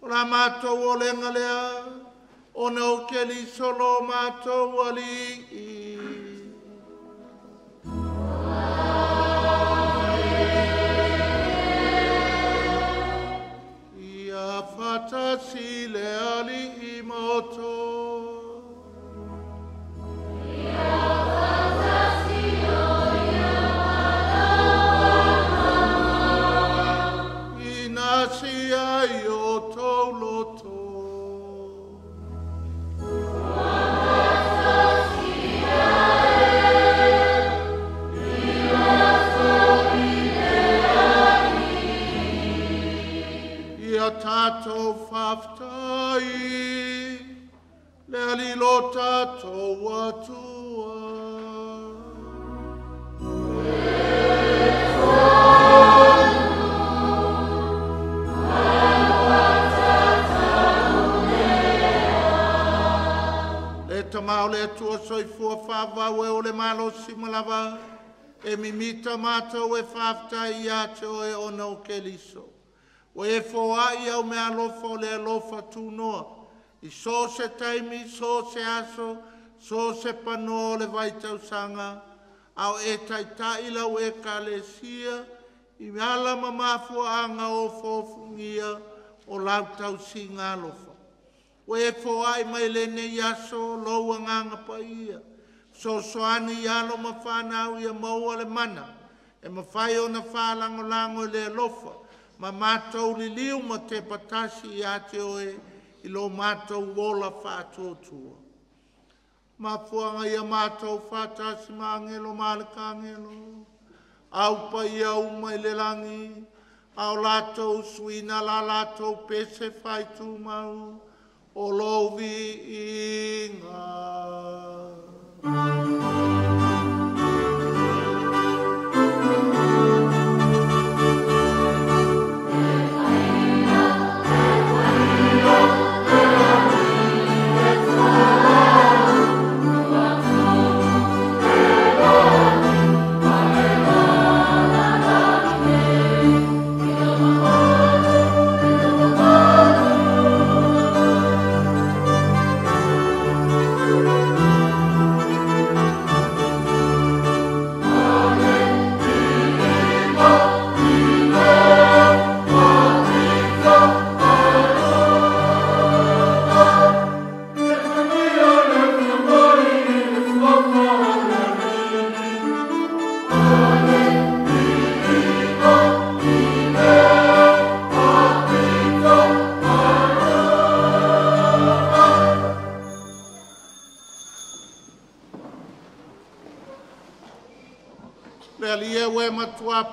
O la mātou o le ngalea, o no ke liso lo mātou ali i. Fatasi le ali I moto. Ia fatasi o ia malama. Inasi ai o tau loto. Tātou whaftai, le alilo tātou atua. Le tamau le atua soifua whawau e o le malo simalawa, e mimita mātou e whaftai I ato e ono ke liso. O e fōa I au mea lofa o le alofa tūnoa. I so se taimi, so se aso, so se pano le vaitau sanga. Au e taitai lau e ka le sia. I ala mamafua anga o fōfungia o lau tau singa alofa. O e fōa I mai le ne aso loa nganga pa ia. So soani I alo mawhanau ia maua le mana. E mawhai o na whalango lango le alofa. Ma mātou li liu ma te patasi I ate oe I lo mātou wola whātotua. Ma puanga ia mātou whātasi ma angelo malaka angelo. Au pa ia uma I le langi. Au lātou suina la lātou pese whaitu mau. O lovi inga.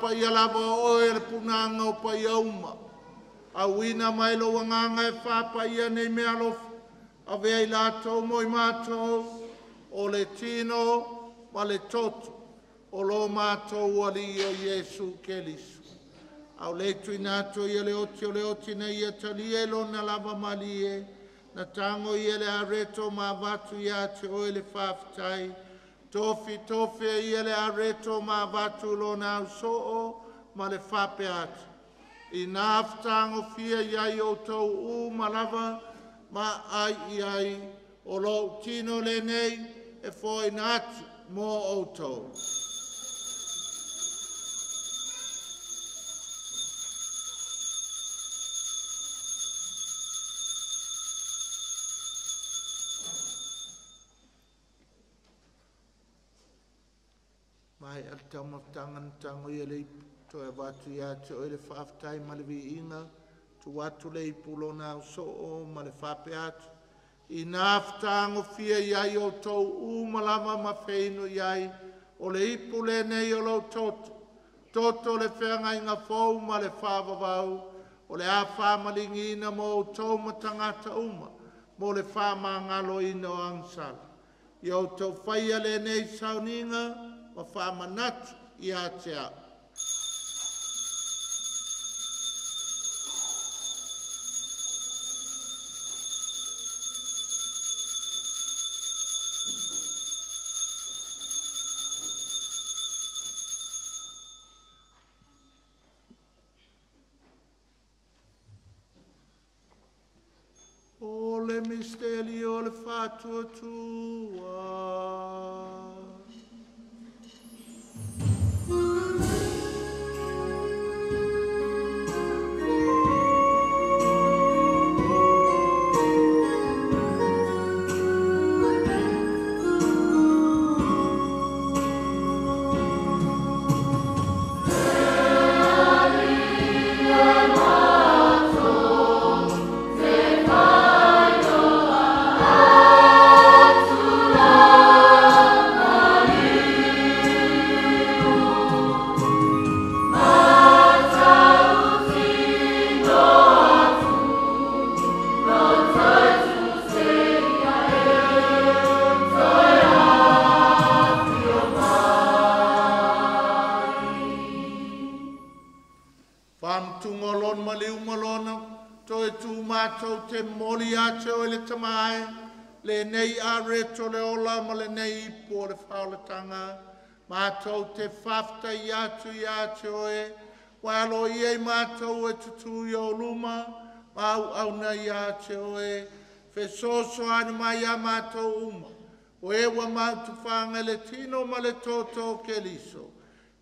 Pa ia lava oe le punanga o pa ia uma. A wina mai lo wanganga e whapa ia nei mea lofu. A vea I lātou mo I mātou o le tino ma le toto. O lo mātou ali o Iesu Kelisu. Au le tui nātou ia le oti na ia tali e lo na lava mali e. Na tango ia le areto ma vatu ia te oe le whaftai. Tofi ia le areto ma vatu lo na usoo ma le whape atu. I nāwtango fia iai o tau malava ma ai o lo tino le nei e foi natu mo o tau. Mai al tamo tangan tango ia le to e watu ia te oile whaftai ma le vi inga tu atu le ipulona o so o ma le whape atu. I naftango fia iai o tau umalama ma feino iai o le ipule nei o lau toto. Toto le whenga inga fau ma le whavavau o le a whamalingina mo o tau matangata uma mo le whamangalo ina o angsala. I au tau whaia le nei sauninga ma whamanatu i a te au. O le misteri o le fatua tua. Te moli ate o le tamae, le nei a reto le ola ma le nei ipo le whauletanga, mātou te whafta i atu oe, walo i ei mātou e tutu i o luma, mau au na i ate oe, fe soso anu mai a mātou uma, o e wa mautu whanga le tino ma le toto ke liso,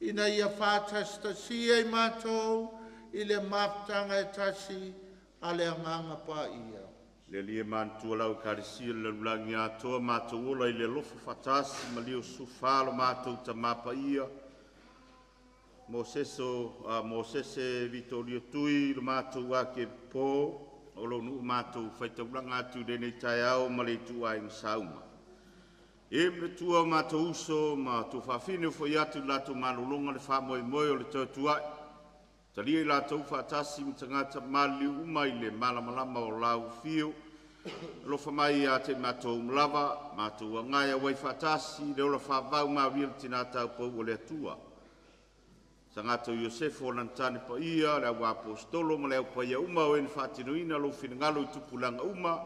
ina ia whātasta si ei mātou, i le maftanga e tasi, ale anganga pa ia. Le lia mantua lau karisia le lulangi atoa mātou ola i le lofu fatasi ma lio sufalo mātou ta mapa ia. Mosese Vitorio Tui le mātou wake po o lo nu mātou whaitauranga atu dene tai au ma le tua ing sauma. E me tua mātou uso ma tu whawhine fo i atu lato malulonga le whamoe moe o le tautuai. Talia i lātou whātasi mi tangata mali umai le malamalama o lau fio. Lofa mai a te mātou mlawa, mātou ngai a wai whātasi, le ola whāvau mā wira tina tau pau o le atua. Tangata Iosefo lantane pa ia, le awa apostolo ma le au pa ia uma o eni whātinuina lo whinangalo i tupulanga uma.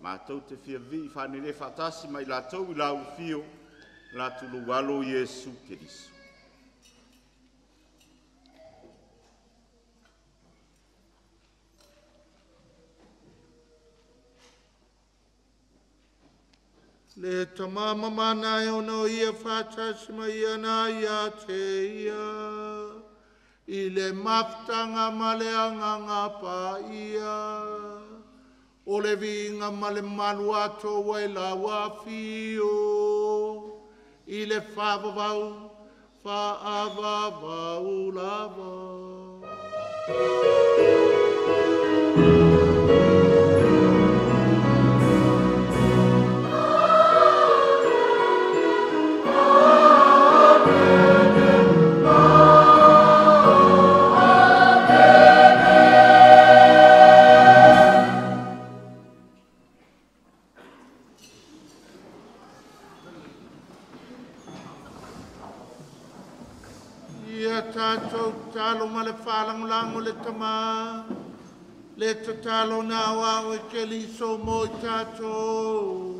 Mātou te whia vi whanere whātasi mai lātou i lau fio, lātou lo walo Iesu Keriso. Le tamama mana e ono ia whātasima ia na ia te ia. I le maftanga ma le anganga pa ia. O le vinga ma le malu ato wai la wafio. I le whavavau, whaavavau lava. Talo ma le whalangulango le tama, le tatalo na awa e ke liso mo i tātou.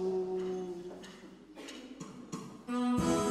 Oh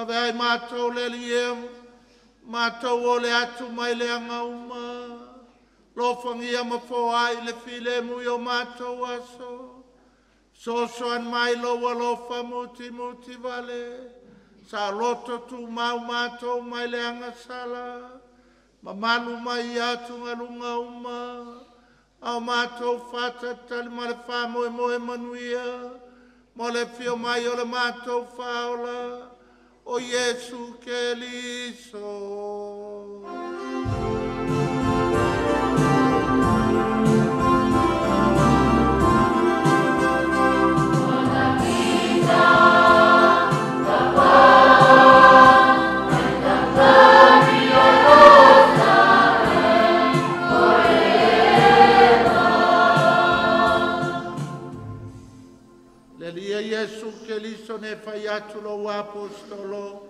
Ave ai mātou le liemu, mātou o le atu mai le angauma. Lo fangia ma fo ai le file mu yo mātou aso. So an mai lo walofa muti muti vale. Sa loto tu mau mātou mai le angasala. Ma malu mai atu ngalunga uma. Au mātou fata tali ma le wha moe moe manuia. Mo le fio mai o le mātou whaola. O Yesu ke liso. Yesu ke liso ne fai atu lo apostolo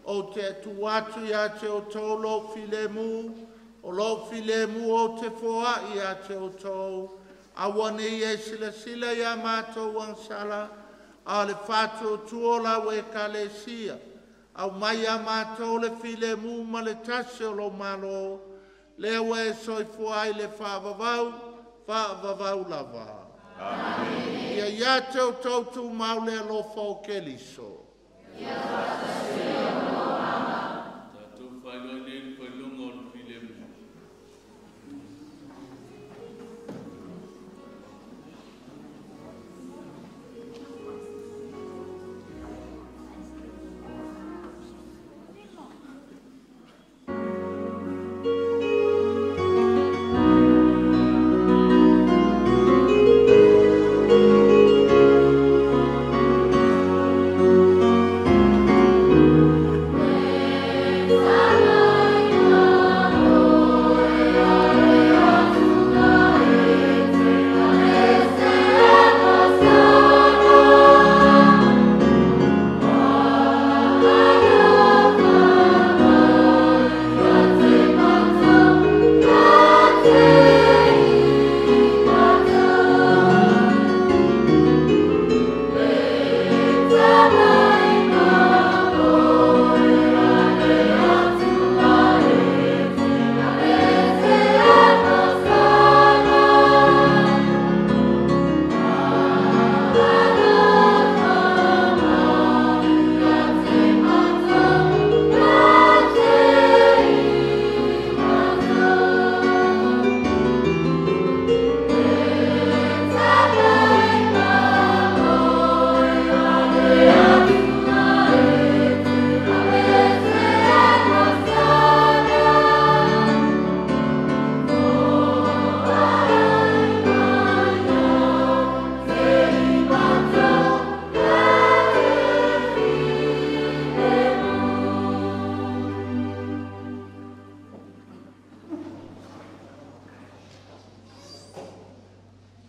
o te atu atu ia te o tau lo filemu o lo filemu o te foa ia te o tau awane ia sila sila ia mātou wansala a le fatu o tuola we kalesia au mai ia mātou le filemu ma le tase o lo malo le we soifua i le whaavavau lava. Amen. Ia te o tau tu mau le alofa o ke liso. Ia whakase o no ama. Tātou whailoi nei whailonga o filemu.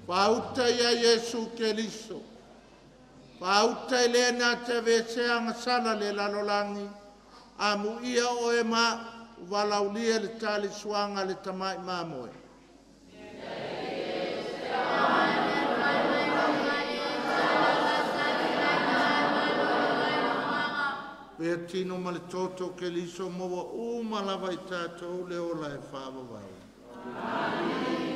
Pauta ia Yesu ke liso. Pauta ile na te vese anga sala le lalolangi. Amu ia o e ma walaulia le tali suanga le tamai mamoe. Pea tino ma le toto ke liso moa umalawa i tātou le ola e whaavawau. Amen.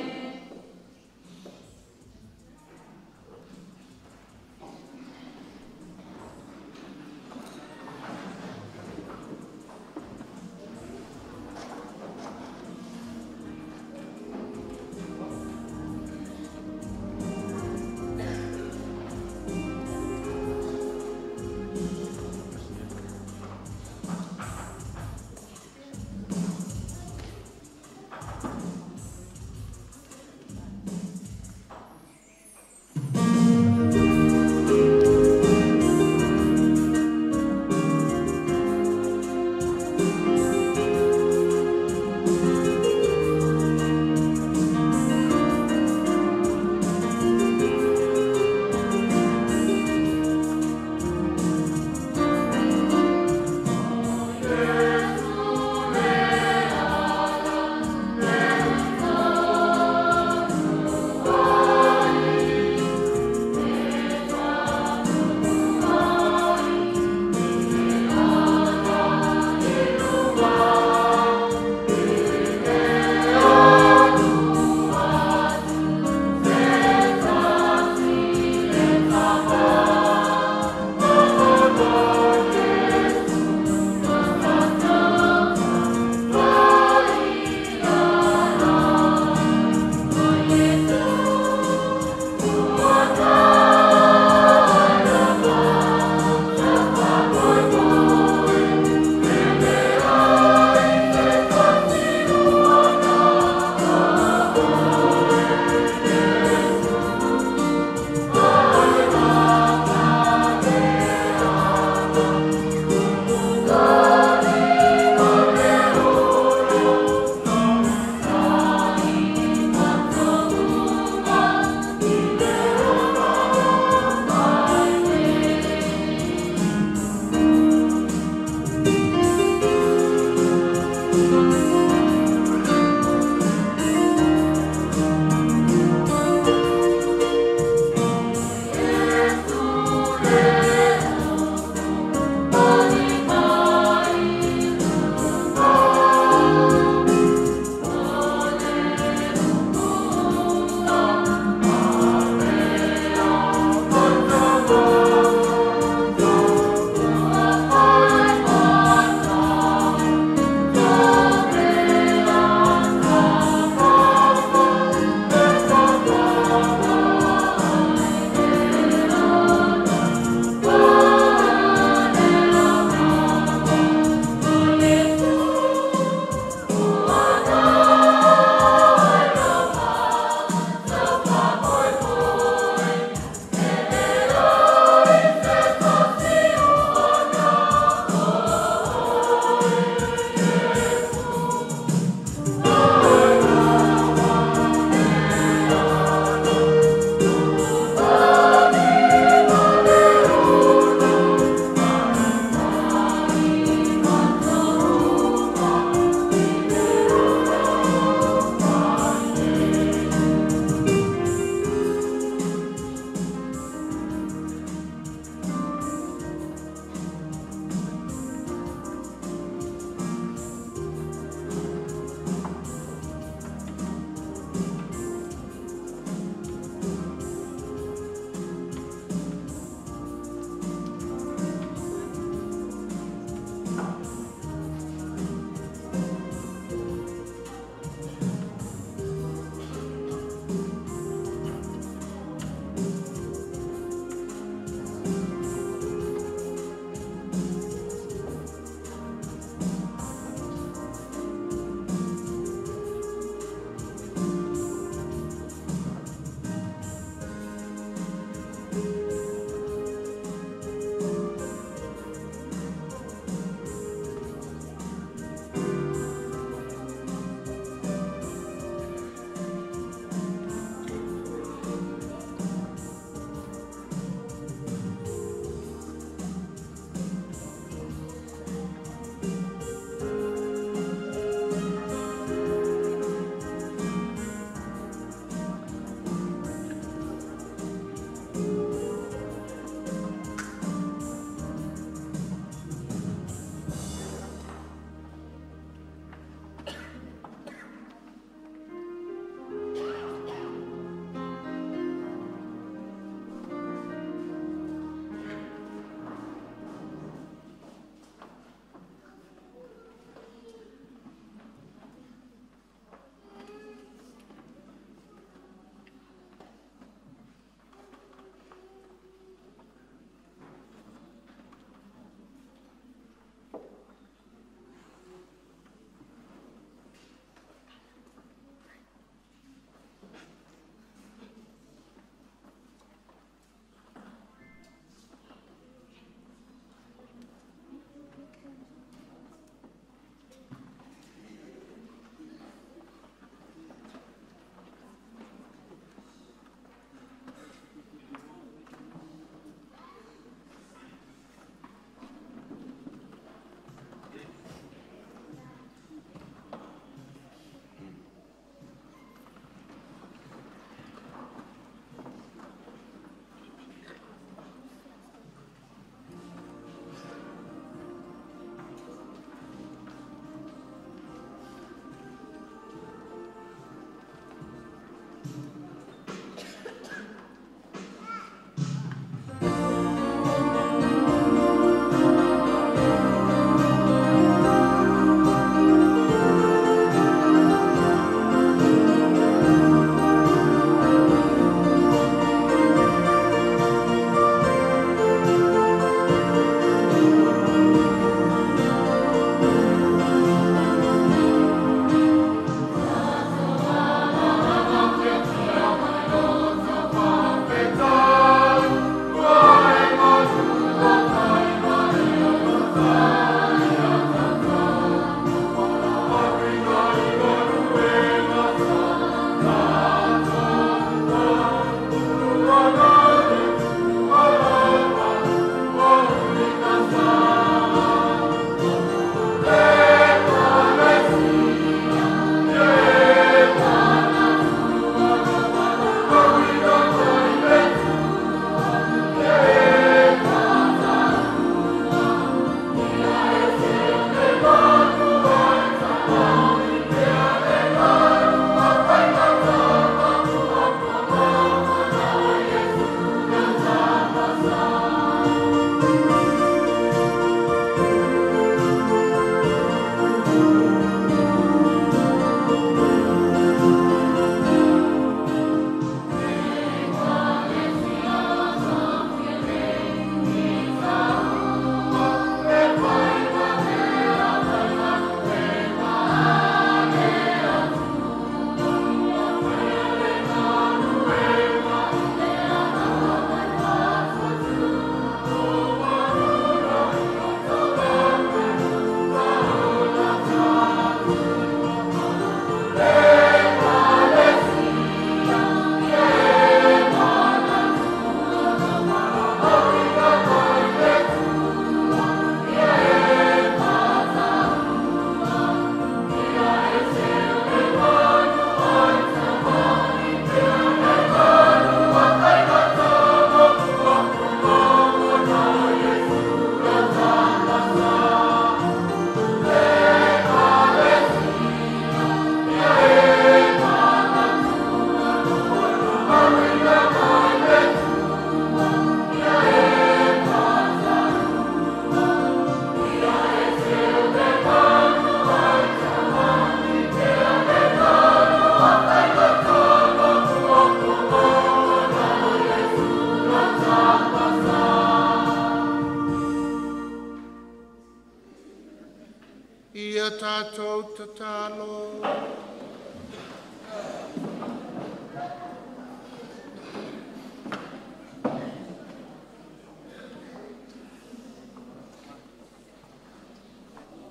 tatalo.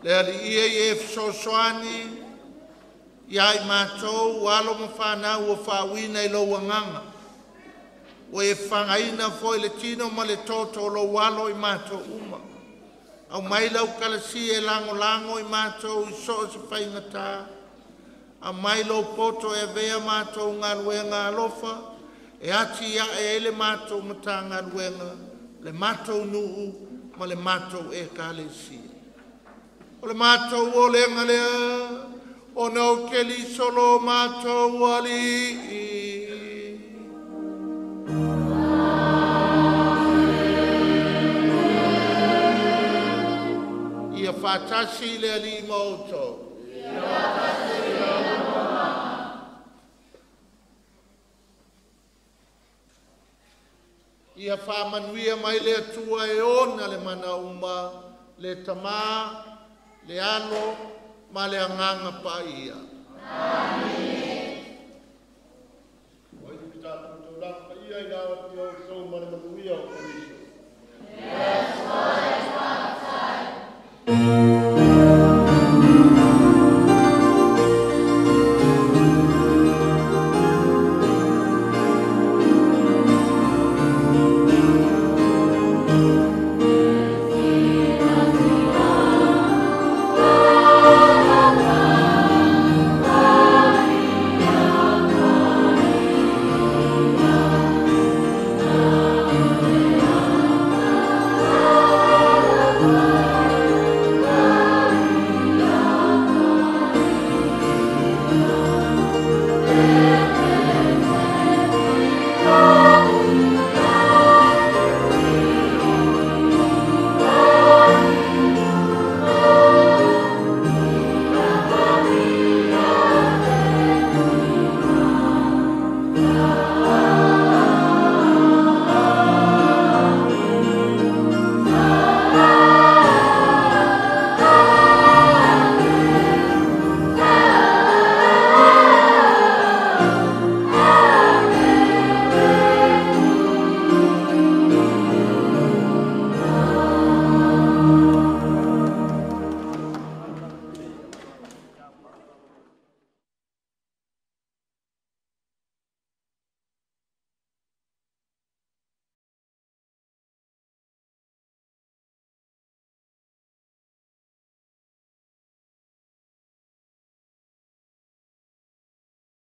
Le ali ia i e fsosoani, ia i mātou, walo ma whanau o whawina i lo wanganga. O e whangaina fo le tino ma le toto lo walo i mātou uma. Au mai lau kalasi e lango lango i mātou i so se whaingata. A mai lau poto e vea mātou ngā luenga alofa. E ati ia e ele mātou mata ngā luenga. Le mātou nuu ma le mātou e kālesi. O le mātou o le ngalea. O nau keli solo mātou ali. Ia whātasi le ali mauto. Ia whāmanuia mai le atua e ona le mana uma, le tamā, le ano, ma le anganga pa ia. Amen.